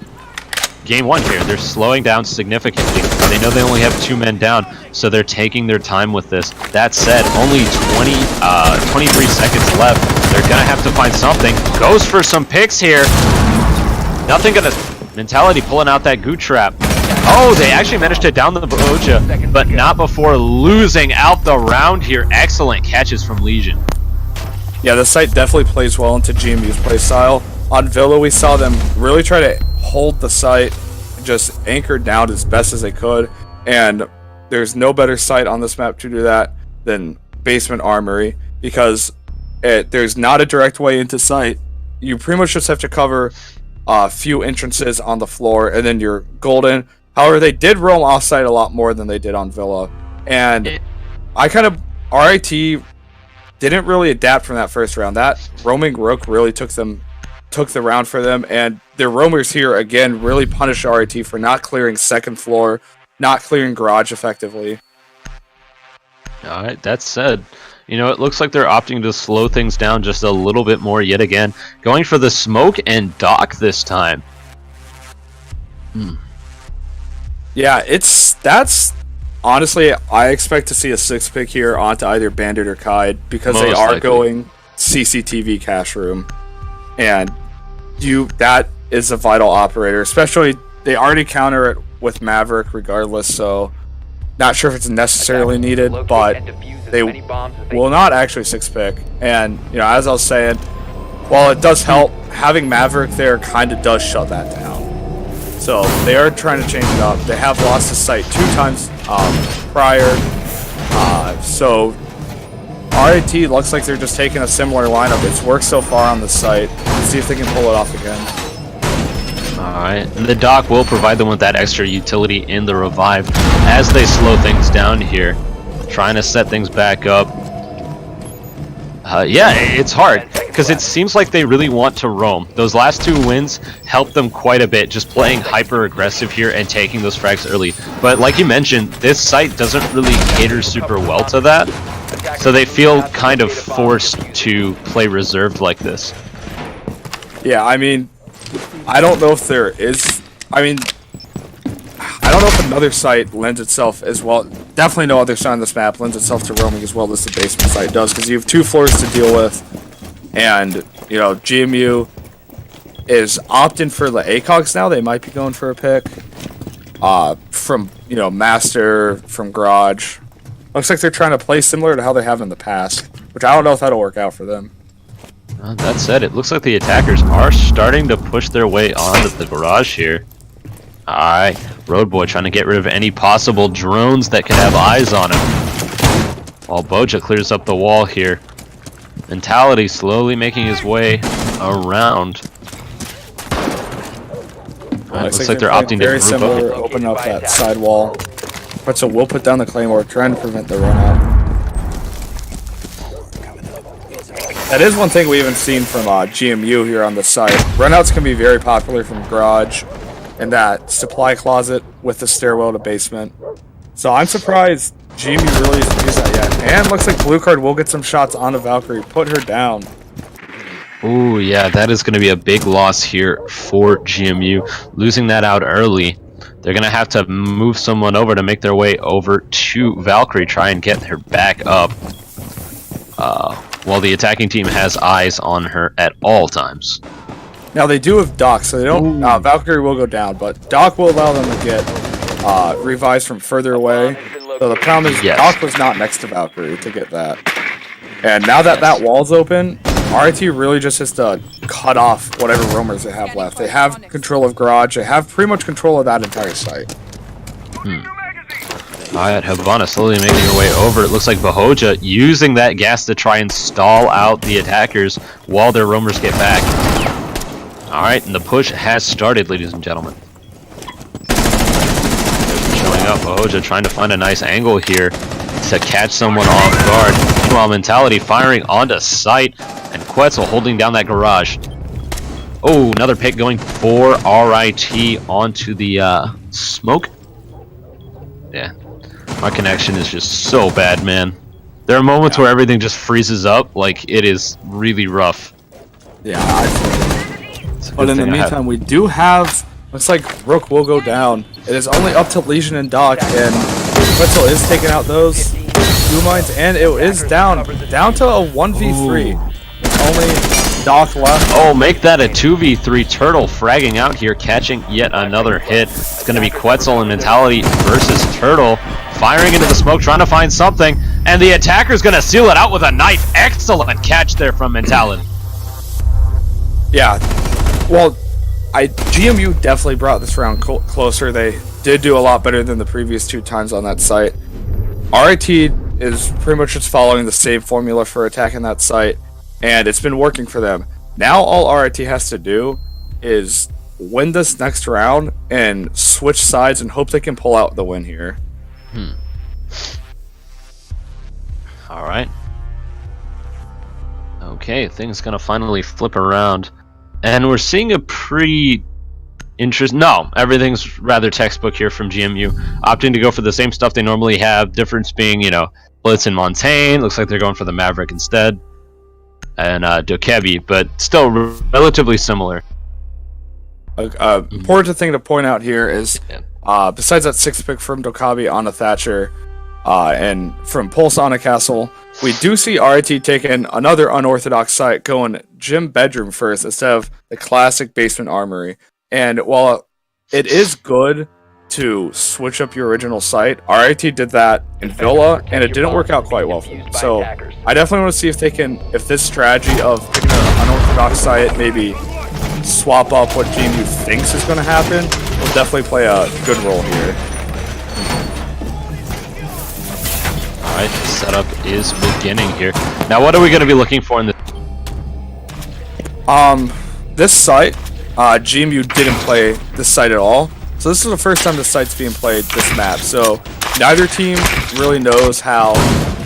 game one here. They're slowing down significantly. They know they only have 2 men down, so they're taking their time with this. That said, only 23 seconds left. They're gonna have to find something. Goes for some picks here. Nothing gonna... Mentality pulling out that goo trap. Oh, they actually managed to down the Boja, but not before losing out the round here. Excellent catches from Legion. Yeah, the site definitely plays well into GMU's playstyle. On Villa, we saw them really try to hold the site, just anchor down as best as they could, and there's no better site on this map to do that than Basement Armory, because there's not a direct way into site. You pretty much just have to cover a few entrances on the floor, and then you're golden. However, they did roam offsite a lot more than they did on Villa, and RIT didn't really adapt from that first round. That roaming rook really took the round for them, and their roamers here again really punished RIT for not clearing second floor, not clearing garage effectively. All right, that said, you know, it looks like they're opting to slow things down just a little bit more yet again, going for the smoke and dock this time. Yeah, that's honestly, I expect to see a 6 pick here onto either Bandit or Kaid, because they are likely going CCTV cash room, and that is a vital operator. Especially they already counter it with Maverick regardless, so not sure if it's necessarily needed, but they will not actually 6 pick. And you know, as I was saying, while it does help, having Maverick there kind of does shut that down. So they are trying to change it up. They have lost the site 2 times prior. So RIT looks like they're just taking a similar lineup. It's worked so far on the site. Let's see if they can pull it off again. Alright, and the dock will provide them with that extra utility in the revive as they slow things down here. Trying to set things back up. Yeah, it's hard, because it seems like they really want to roam. Those last 2 wins helped them quite a bit, just playing hyper-aggressive here and taking those frags early. But like you mentioned, this site doesn't really cater super well to that, so they feel kind of forced to play reserved like this. Yeah, I mean, I don't know if there is... I mean, I don't know if another site lends itself as well. Definitely no other site on this map lends itself to roaming as well as the basement site does, because you have 2 floors to deal with, and you know, GMU is opting for the ACOGs now. They might be going for a pick from, you know, Master, from Garage. Looks like they're trying to play similar to how they have in the past, which I don't know if that'll work out for them. That said, it looks like the attackers are starting to push their way onto the garage here. Alright, Road Boy trying to get rid of any possible drones that could have eyes on him. While Boja clears up the wall here. Mentality slowly making his way around. Looks like they're opting to group up. Open up that side wall. But so we'll put down the Claymore, trying to prevent the run out. That is one thing we haven't seen from GMU here on the site. Runouts can be very popular from Garage and that supply closet with the stairwell to basement. So I'm surprised GMU really hasn't used that yet. And looks like Blue Card will get some shots on a Valkyrie, put her down. Ooh, yeah, that is going to be a big loss here for GMU. Losing that out early. They're going to have to move someone over to make their way over to Valkyrie, try and get her back up. While the attacking team has eyes on her at all times. Now they do have Doc, so they don't. Valkyrie will go down, but Doc will allow them to get revives from further away. So the problem is Doc was not next to Valkyrie to get that. And now that that wall's open, RIT really just has to cut off whatever roamers they have left. They have control of Garage. They have pretty much control of that entire site. Alright, Havana slowly making her way over. It looks like Bahoja using that gas to try and stall out the attackers while their roamers get back. Alright, and the push has started, ladies and gentlemen. Showing up, Bahoja trying to find a nice angle here to catch someone off guard. Meanwhile, Mentality firing onto sight, and Quetzal holding down that garage. Oh, another pick going for RIT onto the smoke. Yeah. My connection is just so bad, man. There are moments where everything just freezes up, like it is really rough. Yeah, but in the meantime, we do have Looks like Rook will go down. It is only up to Legion and Doc, and Quetzal is taking out those 2 mines, and it is down to a 1v3. Only Doc left. Oh, make that a 2v3. Turtle fragging out here, catching yet another hit. It's going to be Quetzal and Mentality versus Turtle. Firing into the smoke, trying to find something, and the attacker's going to seal it out with a knife. Excellent catch there from Mentality. Yeah, well, GMU definitely brought this round closer. They did do a lot better than the previous 2 times on that site. RIT is pretty much just following the same formula for attacking that site, and it's been working for them. Now all RIT has to do is win this next round and switch sides and hope they can pull out the win here. All right. Okay, things gonna finally flip around, and we're seeing a pretty no, everything's rather textbook here from GMU, opting to go for the same stuff they normally have. Difference being, you know, Blitz and Montaigne. Looks like they're going for the Maverick instead, and Dokebi, but still relatively similar. Important thing to point out here is, besides that 6th pick from Dokebi on a Thatcher, and from Pulse on a Castle, we do see RIT taking another unorthodox site, going Gym Bedroom first instead of the classic Basement Armory. And while it is good to switch up your original site, RIT did that in Villa, and it didn't work out quite well for them. So I definitely want to see if they can, if this strategy of picking an unorthodox site, maybe swap up what GMU thinks is going to happen, will definitely play a good role here. Alright, the setup is beginning here. Now what are we going to be looking for in this? This site, GMU didn't play this site at all. So this is the first time the site's being played this map. So neither team really knows how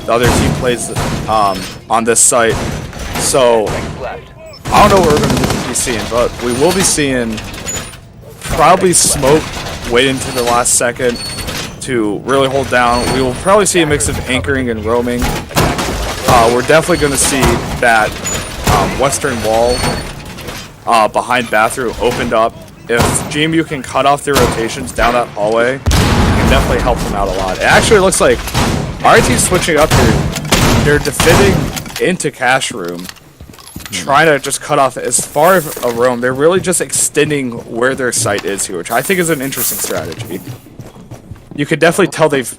the other team plays on this site. So I don't know what we're going to be seeing, but we will be seeing probably smoke waiting to the last second to really hold down. We will probably see a mix of anchoring and roaming. We're definitely going to see that western wall behind bathroom opened up. If GMU can cut off their rotations down that hallway, it can definitely help them out a lot. It actually looks like RIT's switching up here. They're defending into cash room, trying to just cut off as far as a roam. They're really just extending where their site is here, which I think is an interesting strategy. You could definitely tell they've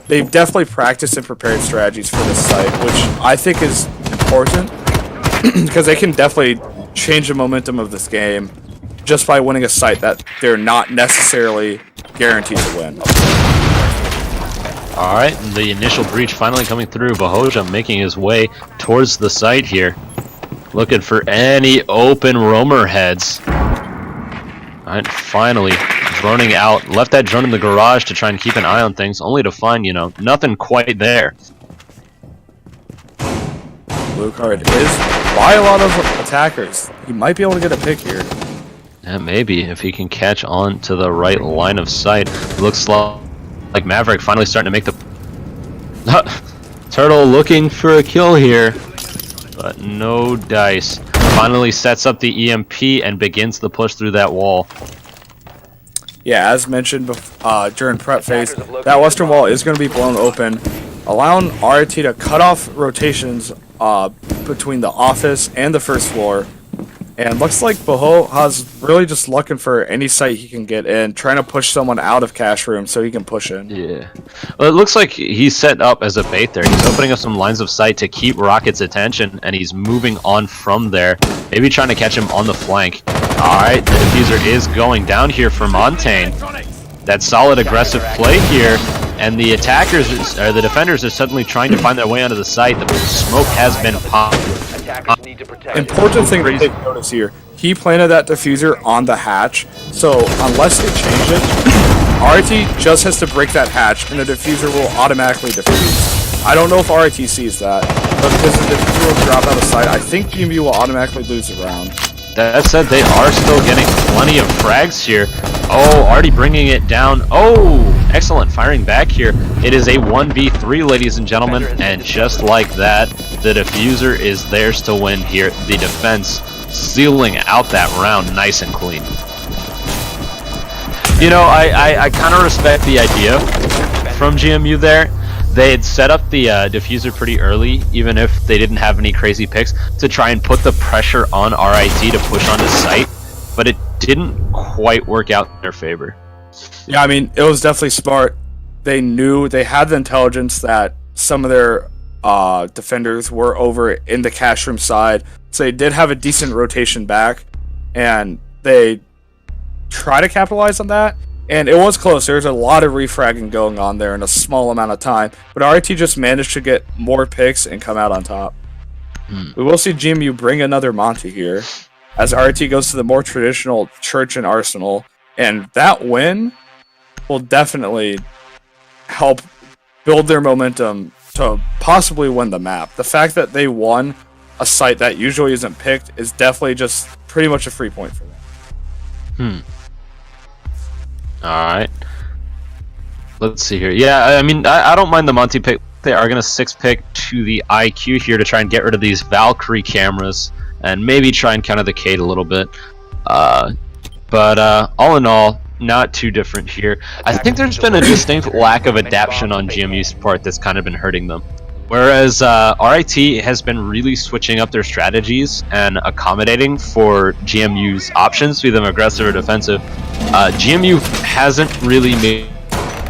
definitely practiced and prepared strategies for this site, which I think is important because they can definitely change the momentum of this game just by winning a site that they're not necessarily guaranteed to win. Alright, the initial breach finally coming through. Bahoja making his way towards the site here, looking for any open roamer heads. Alright, finally droning out. Left that drone in the garage to try and keep an eye on things, only to find, you know, nothing quite there. Blue card is by a lot of attackers. He might be able to get a pick here. Yeah, maybe, if he can catch on to the right line of sight. Looks like Maverick finally starting to make the... Turtle looking for a kill here, but no dice. Finally sets up the EMP and begins the push through that wall. Yeah, as mentioned during prep phase, that western wall is going to be blown open, allowing RIT to cut off rotations between the office and the first floor. And looks like Bahoja's really just looking for any site he can get in, trying to push someone out of cash room so he can push in. Yeah. Well, it looks like he's set up as a bait there. He's opening up some lines of sight to keep Rocket's attention, and he's moving on from there. Maybe trying to catch him on the flank. Alright, the diffuser is going down here for Montaigne. That solid aggressive play here, and the attackers, or the defenders, are suddenly trying to find their way onto the site. The smoke has been popped. Important thing to take notice here, he planted that diffuser on the hatch, so unless they change it, RIT just has to break that hatch and the diffuser will automatically defuse. I don't know if RIT sees that, but because the diffuser will drop out of sight, I think GMU will automatically lose the round. That said, they are still getting plenty of frags here. Oh, already bringing it down. Oh, excellent firing back here. It is a 1v3, ladies and gentlemen, and just like that, the diffuser is theirs to win here. The defense sealing out that round nice and clean. You know, I kind of respect the idea from GMU there. They had set up the diffuser pretty early, even if they didn't have any crazy picks, to try and put the pressure on RIT to push onto site, but it didn't quite work out in their favor. Yeah, I mean, it was definitely smart. They knew, they had the intelligence that some of their defenders were over in the cash room side, so they did have a decent rotation back, and they try to capitalize on that. And it was close. There's a lot of refragging going on there in a small amount of time, but RIT just managed to get more picks and come out on top. We will see GMU bring another Monty here, as RIT goes to the more traditional Church and Arsenal, and that win will definitely help build their momentum to possibly win the map. The fact that they won a site that usually isn't picked is definitely just pretty much a free point for them. Alright. Let's see here. Yeah, I mean, I don't mind the Monty pick. They are going to 6-pick to the IQ here to try and get rid of these Valkyrie cameras and maybe try and counter the Cade a little bit. But all in all, not too different here. I think there's been a distinct lack of adaptation on GMU's part that's kind of been hurting them. Whereas RIT has been really switching up their strategies and accommodating for GMU's options, be them aggressive or defensive. GMU hasn't really made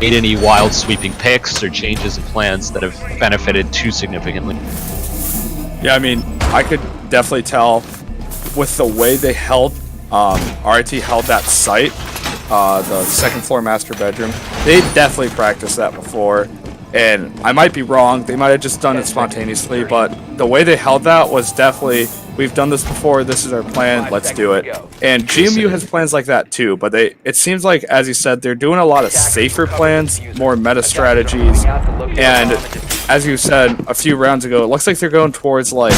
any wild sweeping picks or changes in plans that have benefited too significantly. Yeah, I mean, I could definitely tell with the way they held, RIT held that site, the second floor master bedroom. They definitely practiced that before. And I might be wrong, they might have just done it spontaneously, but the way they held that was definitely, we've done this before, this is our plan, let's do it. And GMU has plans like that too, but it seems like, as you said, they're doing a lot of safer plans, more meta strategies, and as you said a few rounds ago, it looks like they're going towards not,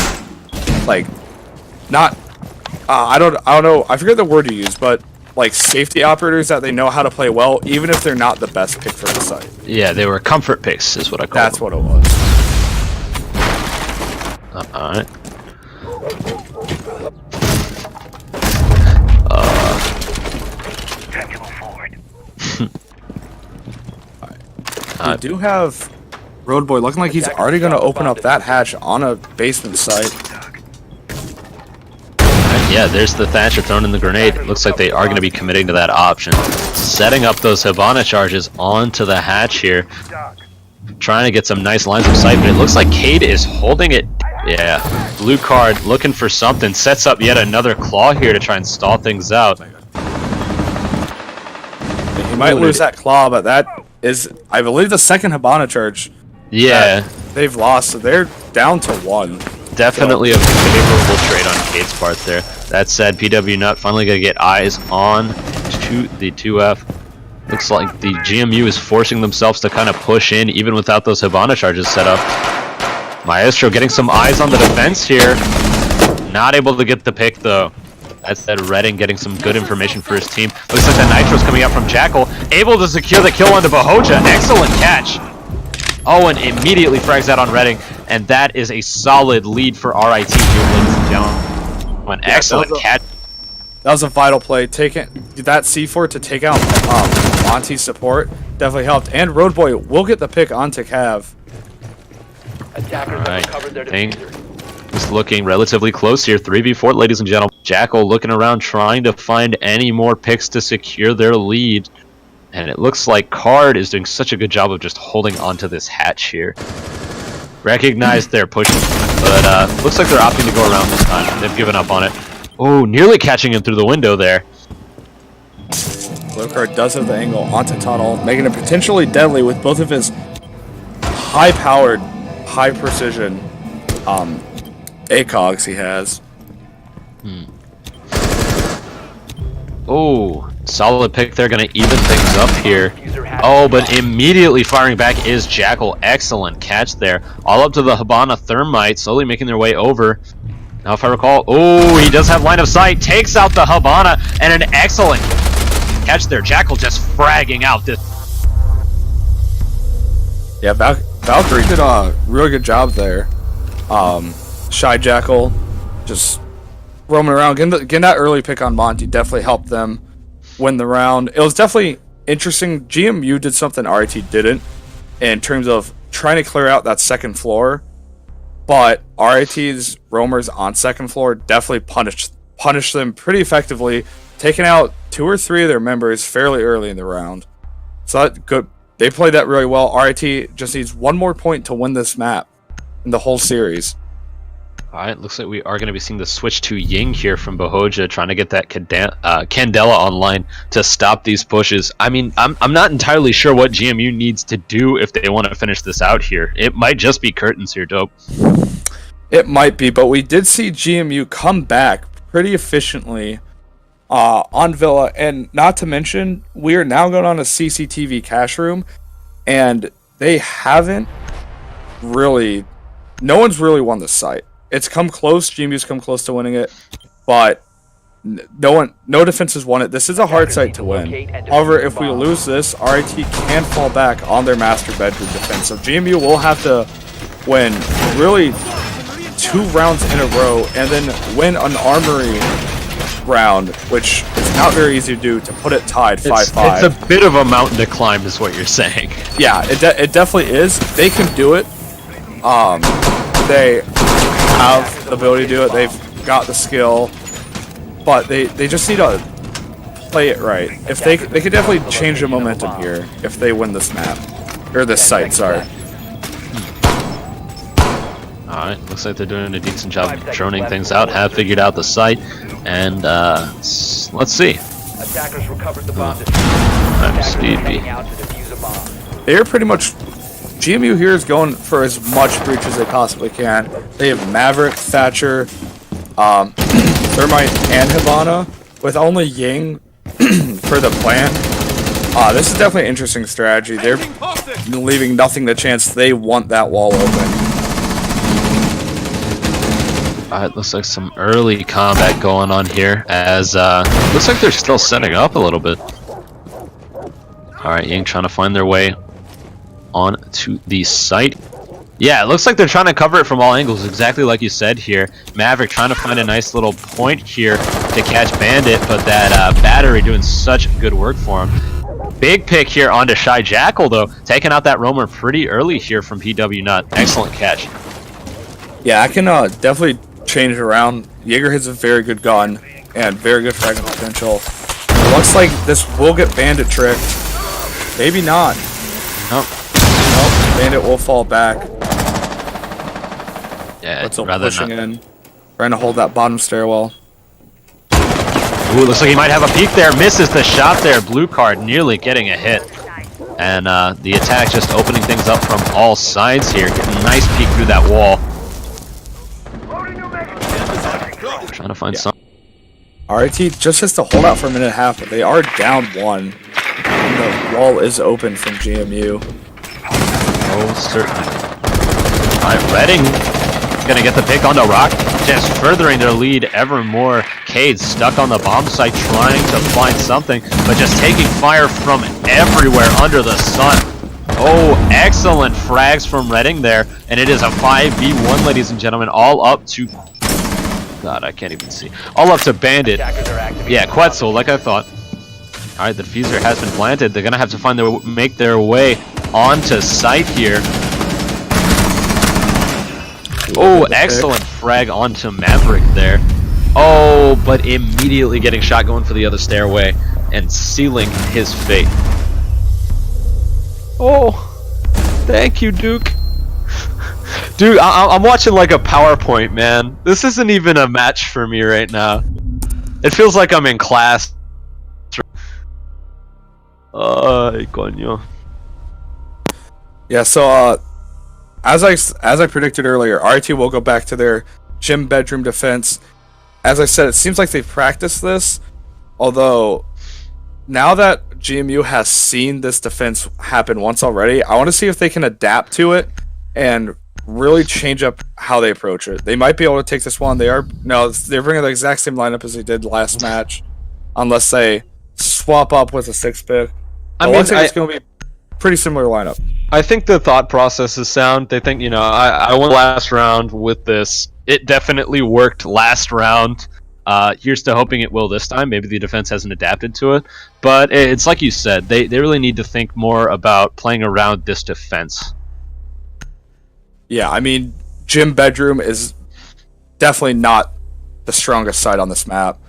I don't know, I forget the word you used, but like safety operators that they know how to play well, even if they're not the best pick for the site. Yeah, they were comfort picks, is what I call That's them. what it was. Alright. We do have Road Boy looking like he's already going to open up that hatch on a basement site. Yeah, there's the Thatcher throwing the grenade. It looks like they are going to be committing to that option. Setting up those Hibana charges onto the hatch here. Trying to get some nice lines of sight, but it looks like Cade is holding it. Yeah, blue card looking for something. Sets up yet another claw here to try and stall things out. He might lose that claw, but that is, I believe, the second Hibana charge. Yeah. They've lost, so they're down to 1. Definitely a favorable trade on Cade's part there. That said, PW Nut finally going to get eyes on to the 2F. Looks like the GMU is forcing themselves to kind of push in even without those Hibana charges set up. Maestro getting some eyes on the defense here. Not able to get the pick though. That said, Redding getting some good information for his team. Looks like the Nitro's coming out from Jackal. Able to secure the kill onto Bahoja. Excellent catch. Owen immediately frags out on Redding, and that is a solid lead for RIT here, ladies and gentlemen. An excellent catch. That was a vital play. Taking that C4 to take out Monty's support definitely helped. And Road Boy will get the pick onto Cav. Alright, just looking relatively close here. 3v4, ladies and gentlemen. Jackal looking around, trying to find any more picks to secure their lead. And it looks like Card is doing such a good job of just holding onto this hatch here. Recognize they're pushing, but looks like they're opting to go around this time. They've given up on it. Oh, nearly catching him through the window there. Blue Card does have the angle onto Tunnel, making it potentially deadly with both of his high-powered, high-precision ACOGs he has. Oh, solid pick. They're going to even things up here. Oh, but immediately firing back is Jackal. Excellent catch there. All up to the Hibana Thermite, slowly making their way over. Now, if I recall, oh, he does have line of sight. Takes out the Hibana, and an excellent catch there. Jackal just fragging out this. Yeah, Valkyrie did a really good job there. Shy Jackal just roaming around. Getting that early pick on Monty definitely helped them. win the round. It was definitely interesting. GMU did something RIT didn't in terms of trying to clear out that second floor, but RIT's roamers on second floor definitely punished them pretty effectively, taking out 2 or 3 of their members fairly early in the round. So that good. They played that really well. RIT just needs 1 more point to win this map in the whole series. Alright, looks like we are going to be seeing the switch to Ying here from Bohoja, trying to get that Candela online to stop these pushes. I mean, I'm not entirely sure what GMU needs to do if they want to finish this out here. It might just be curtains here, Dope. It might be, but we did see GMU come back pretty efficiently on Villa, and not to mention, we are now going on a CCTV cache room, and they haven't really... No one's really won this site. It's come close. GMU's come close to winning it, but no defense has won it. This is a hard site to win. However, if we lose this, RIT can fall back on their master bedroom defense. So GMU will have to win really 2 rounds in a row and then win an armory round, which is not very easy to do, to put it tied 5-5. It's a bit of a mountain to climb, is what you're saying. Yeah, it definitely is. They can do it. They have the ability to do it. They've got the skill, but they just need to play it right. If they could definitely change the momentum here if they win this map or this site. Sorry. All right, looks like they're doing a decent job of droning things out. Have figured out the site, and let's see. Attackers recovered the bomb. I'm Speedy. They're pretty much. GMU here is going for as much breach as they possibly can. They have Maverick, Thatcher, Thermite, and Hibana, with only Ying for the plan. This is definitely an interesting strategy. They're leaving nothing to chance. They want that wall open. It looks like some early combat going on here, as looks like they're still setting up a little bit. All right, Ying trying to find their way on to the site. Yeah, it looks like they're trying to cover it from all angles, exactly like you said here. Maverick trying to find a nice little point here to catch Bandit, but that battery doing such good work for him. Big pick here onto Shy Jackal, though, taking out that roamer pretty early here from PW Nut. Excellent catch. Yeah, I can definitely change it around. Jaeger has a very good gun and very good fragment potential. It looks like this will get Bandit tricked. Maybe not. Nope. Bandit will fall back. Yeah, Let's rather pushing not. in. Trying to hold that bottom stairwell. Ooh, looks like he might have a peek there. Misses the shot there. Blue card nearly getting a hit. And the attack just opening things up from all sides here. Getting a nice peek through that wall. Trying to find some. RIT just has to hold out for a minute and a half, but they are down 1. And the wall is open from GMU. Oh, certainly. Alright, Redding gonna get the pick onto Rock, just furthering their lead ever more. Cade stuck on the bomb site trying to find something, but just taking fire from everywhere under the sun. Oh, excellent frags from Redding there, and it is a 5v1, ladies and gentlemen, all up to... God, I can't even see. All up to Bandit. Yeah, Quetzal, like I thought. Alright, the diffuser has been planted. They're gonna have to make their way onto site here. Oh, excellent frag onto Maverick there. Oh, but immediately getting shot going for the other stairway and sealing his fate. Oh, thank you, Duke. Dude, I'm watching like a PowerPoint, man. This isn't even a match for me right now. It feels like I'm in class. Ay, coño. Yeah, so as I predicted earlier, RIT will go back to their gym bedroom defense. As I said, it seems like they've practiced this, although now that GMU has seen this defense happen once already, I want to see if they can adapt to it and really change up how they approach it. They might be able to take this one. They're bringing the exact same lineup as they did last match, unless they swap up with a 6-pick. I mean, it's going to be a pretty similar lineup. I think the thought process is sound. They think, I won last round with this. It definitely worked last round. Here's to hoping it will this time. Maybe the defense hasn't adapted to it. But it's like you said, they really need to think more about playing around this defense. Yeah, I mean, gym bedroom is definitely not the strongest side on this map.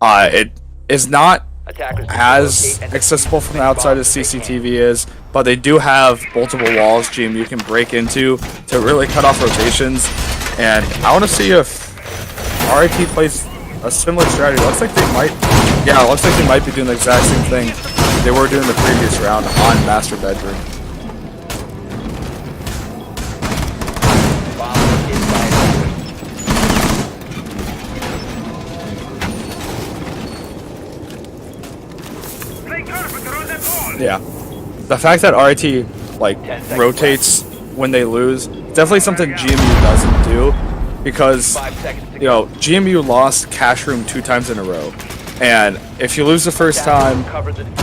It is not as accessible from the outside as CCTV is, but they do have multiple walls GMU can break into to really cut off rotations. And I want to see if RIT plays a similar strategy. Looks like they might. Yeah, it looks like they might be doing the exact same thing they were doing the previous round on master bedroom. Yeah, the fact that RIT like rotates when they lose, definitely something GMU doesn't do, because GMU lost cash room 2 times in a row, and if you lose the first time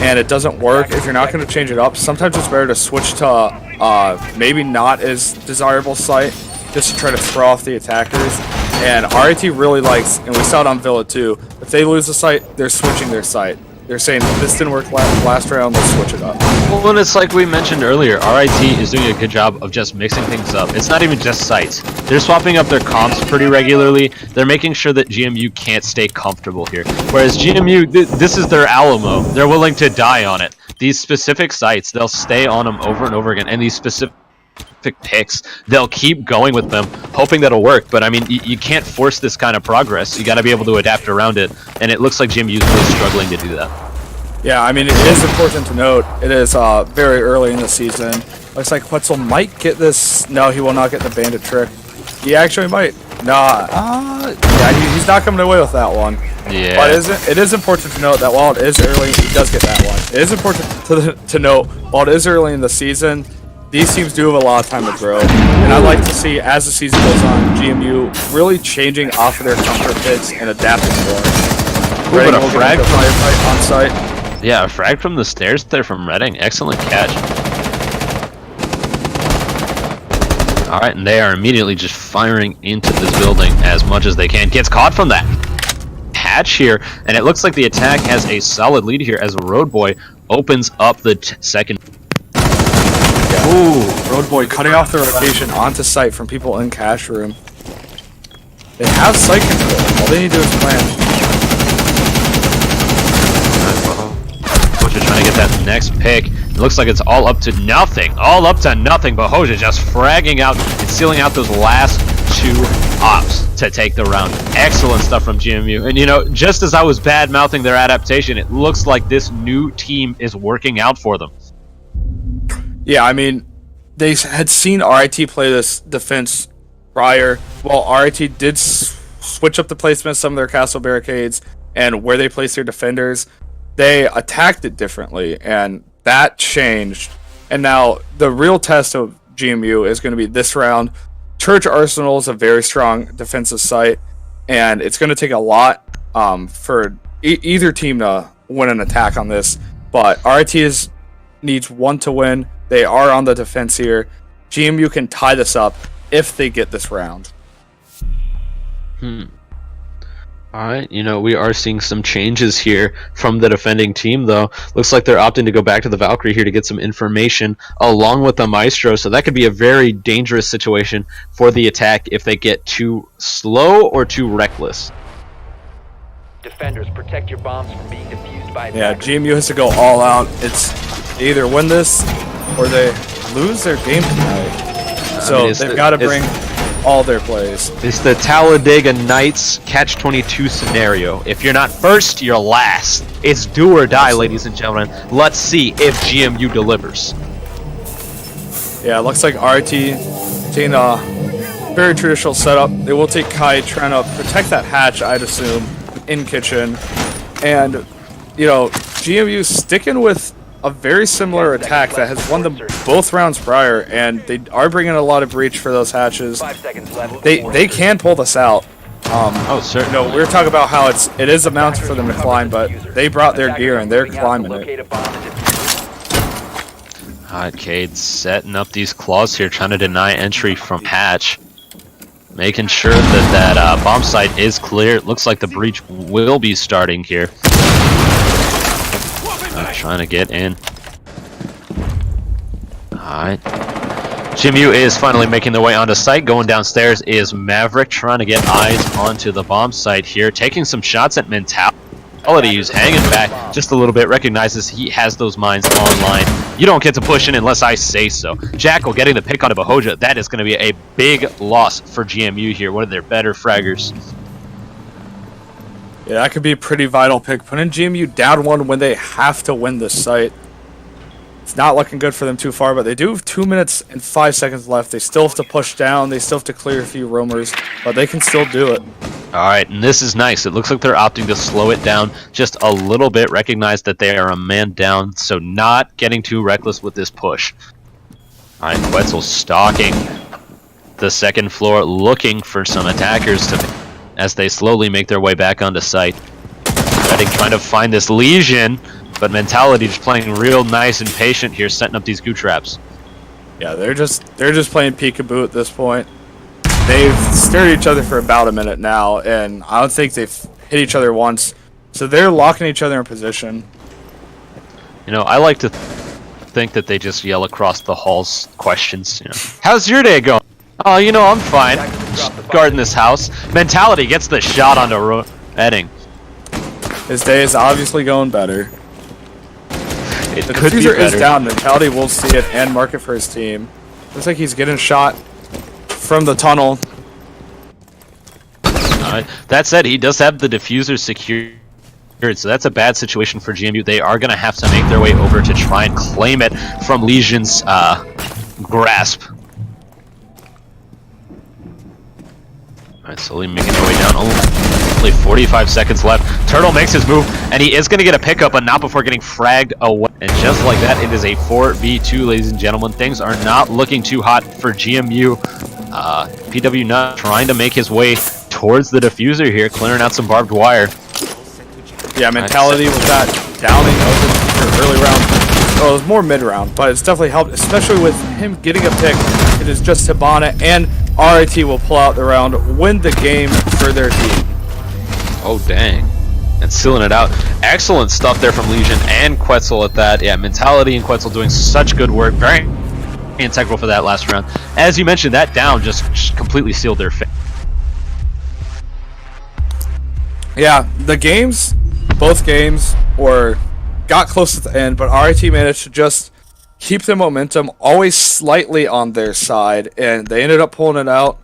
and it doesn't work, if you're not going to change it up, sometimes it's better to switch to maybe not as desirable site just to try to throw off the attackers. And RIT really likes, and we saw it on Villa too, if they lose the site, they're switching their site. They're saying, this didn't work last round, let's switch it up. Well, and it's like we mentioned earlier, RIT is doing a good job of just mixing things up. It's not even just sites. They're swapping up their comps pretty regularly. They're making sure that GMU can't stay comfortable here. Whereas GMU, this is their Alamo. They're willing to die on it. These specific sites, they'll stay on them over and over again. And these specific picks, they'll keep going with them, hoping that'll work. But I mean, you can't force this kind of progress. You got to be able to adapt around it, and it looks like GMU is really struggling to do that. Yeah, I mean, it is important to note, it is very early in the season. Looks like Quetzal might get this. No, he will not get the bandit trick. He actually might. Nah, yeah, he's not coming away with that one. Yeah. But it is important to note that while it is early, he does get that one. It is important to note, while it is early in the season, these teams do have a lot of time to grow, and I'd like to see, as the season goes on, GMU really changing off of their comfort pits and adapting more. But a frag firefight on site. Yeah, a frag from the stairs there from Redding. Excellent catch. Alright, and they are immediately just firing into this building as much as they can. Gets caught from that hatch here, and it looks like the attack has a solid lead here as Road Boy opens up the second. Ooh, Road Boy cutting off the rotation onto site from people in cash room. They have site control. All they need to do is plan. Hoja trying to get that next pick. It looks like it's all up to nothing. All up to nothing, but Hoja just fragging out and sealing out those last 2 ops to take the round. Excellent stuff from GMU. And you know, just as I was bad-mouthing their adaptation, it looks like this new team is working out for them. Yeah, I mean, they had seen RIT play this defense prior. Well, RIT did switch up the placement of some of their castle barricades and where they placed their defenders. They attacked it differently, and that changed. And now the real test of GMU is going to be this round. Church Arsenal is a very strong defensive site, and it's going to take a lot for either team to win an attack on this. But RIT needs 1 to win. They are on the defense here. GMU can tie this up if they get this round. Alright, you know, we are seeing some changes here from the defending team, though. Looks like they're opting to go back to the Valkyrie here to get some information along with the Maestro, so that could be a very dangerous situation for the attack if they get too slow or too reckless. Defenders, protect your bombs from being defused by Yeah, attackers. GMU has to go all out. It's either win this or they lose their game tonight. So they've got to bring all their plays. It's the Talladega Nights Catch-22 scenario. If you're not first, you're last. It's do or die, ladies and gentlemen. Let's see if GMU delivers. Yeah, it looks like RIT taking a very traditional setup. They will take Kai trying to protect that hatch, I'd assume, in kitchen. And, you know, GMU sticking with a very similar attack that has won them both rounds prior, and they are bringing a lot of breach for those hatches. 5 seconds left. They can pull this out. Oh, certainly. You know, we were talking about how it is a mountain for them to climb, but they brought their gear and they're climbing it. Alright, Cade setting up these claws here, trying to deny entry from hatch. making sure that bomb site is clear. It looks like the breach will be starting here. Trying to get in. Alright. GMU is finally making their way onto site. Going downstairs is Maverick, trying to get eyes onto the bomb site here. Taking some shots at Mentality, who's hanging back just a little bit. Recognizes he has those mines online. You don't get to push in unless I say so. Jackal getting the pick onto Bahoja. That is going to be a big loss for GMU here. One of their better fraggers. Yeah, that could be a pretty vital pick. Putting GMU down one when they have to win this site. It's not looking good for them too far, but they do have 2 minutes and 5 seconds left. They still have to push down. They still have to clear a few roamers, but they can still do it. Alright, and this is nice. It looks like they're opting to slow it down just a little bit. Recognize that they are a man down, so not getting too reckless with this push. Alright, Quetzal stalking the second floor, looking for some attackers as they slowly make their way back onto site. Redding trying to find this Legion, but Mentality just playing real nice and patient here, setting up these goo traps. Yeah, they're just playing peekaboo at this point. They've stared at each other for about a minute now, and I don't think they've hit each other once. So they're locking each other in position. You know, I like to think that they just yell across the halls questions. You know, how's your day going? Oh, you know, I'm fine. Just guarding this house. Mentality gets the shot onto Redding. His day is obviously going better. It The could be diffuser is better. down. Mentality will see it and mark it for his team. Looks like he's getting shot from the tunnel. That said, he does have the diffuser secured, so that's a bad situation for GMU. They are going to have to make their way over to try and claim it from Legion's grasp. Alright, slowly making their way down. Only 45 seconds left. Turtle makes his move, and he is going to get a pickup, but not before getting fragged away. And just like that, it is a 4v2, ladies and gentlemen. Things are not looking too hot for GMU. PW Nut trying to make his way towards the diffuser here, clearing out some barbed wire. Yeah, Mentality with that downing of the early round. Oh, it was more mid-round, but it's definitely helped, especially with him getting a pick. It is just Hibana, and RIT will pull out the round, win the game for their team. Oh, dang. And sealing it out. Excellent stuff there from Legion and Quetzal at that. Yeah, Mentality and Quetzal doing such good work. Very integral for that last round. As you mentioned, that down just completely sealed their fate. Yeah, the games, both games, got close at the end, but RIT managed to just keep the momentum always slightly on their side, and they ended up pulling it out,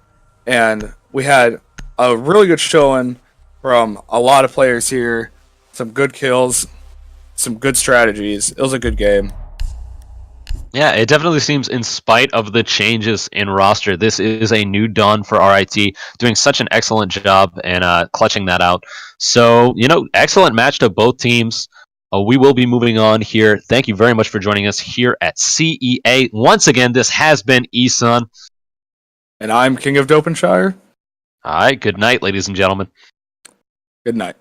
and we had a really good showing from a lot of players here, some good kills, some good strategies. It was a good game. Yeah, it definitely seems, in spite of the changes in roster, this is a new dawn for RIT, doing such an excellent job and clutching that out. So, you know, excellent match to both teams. We will be moving on here. Thank you very much for joining us here at CEA. Once again, this has been Esun. And I'm King of Dopenshire. All right, good night, ladies and gentlemen. Good night.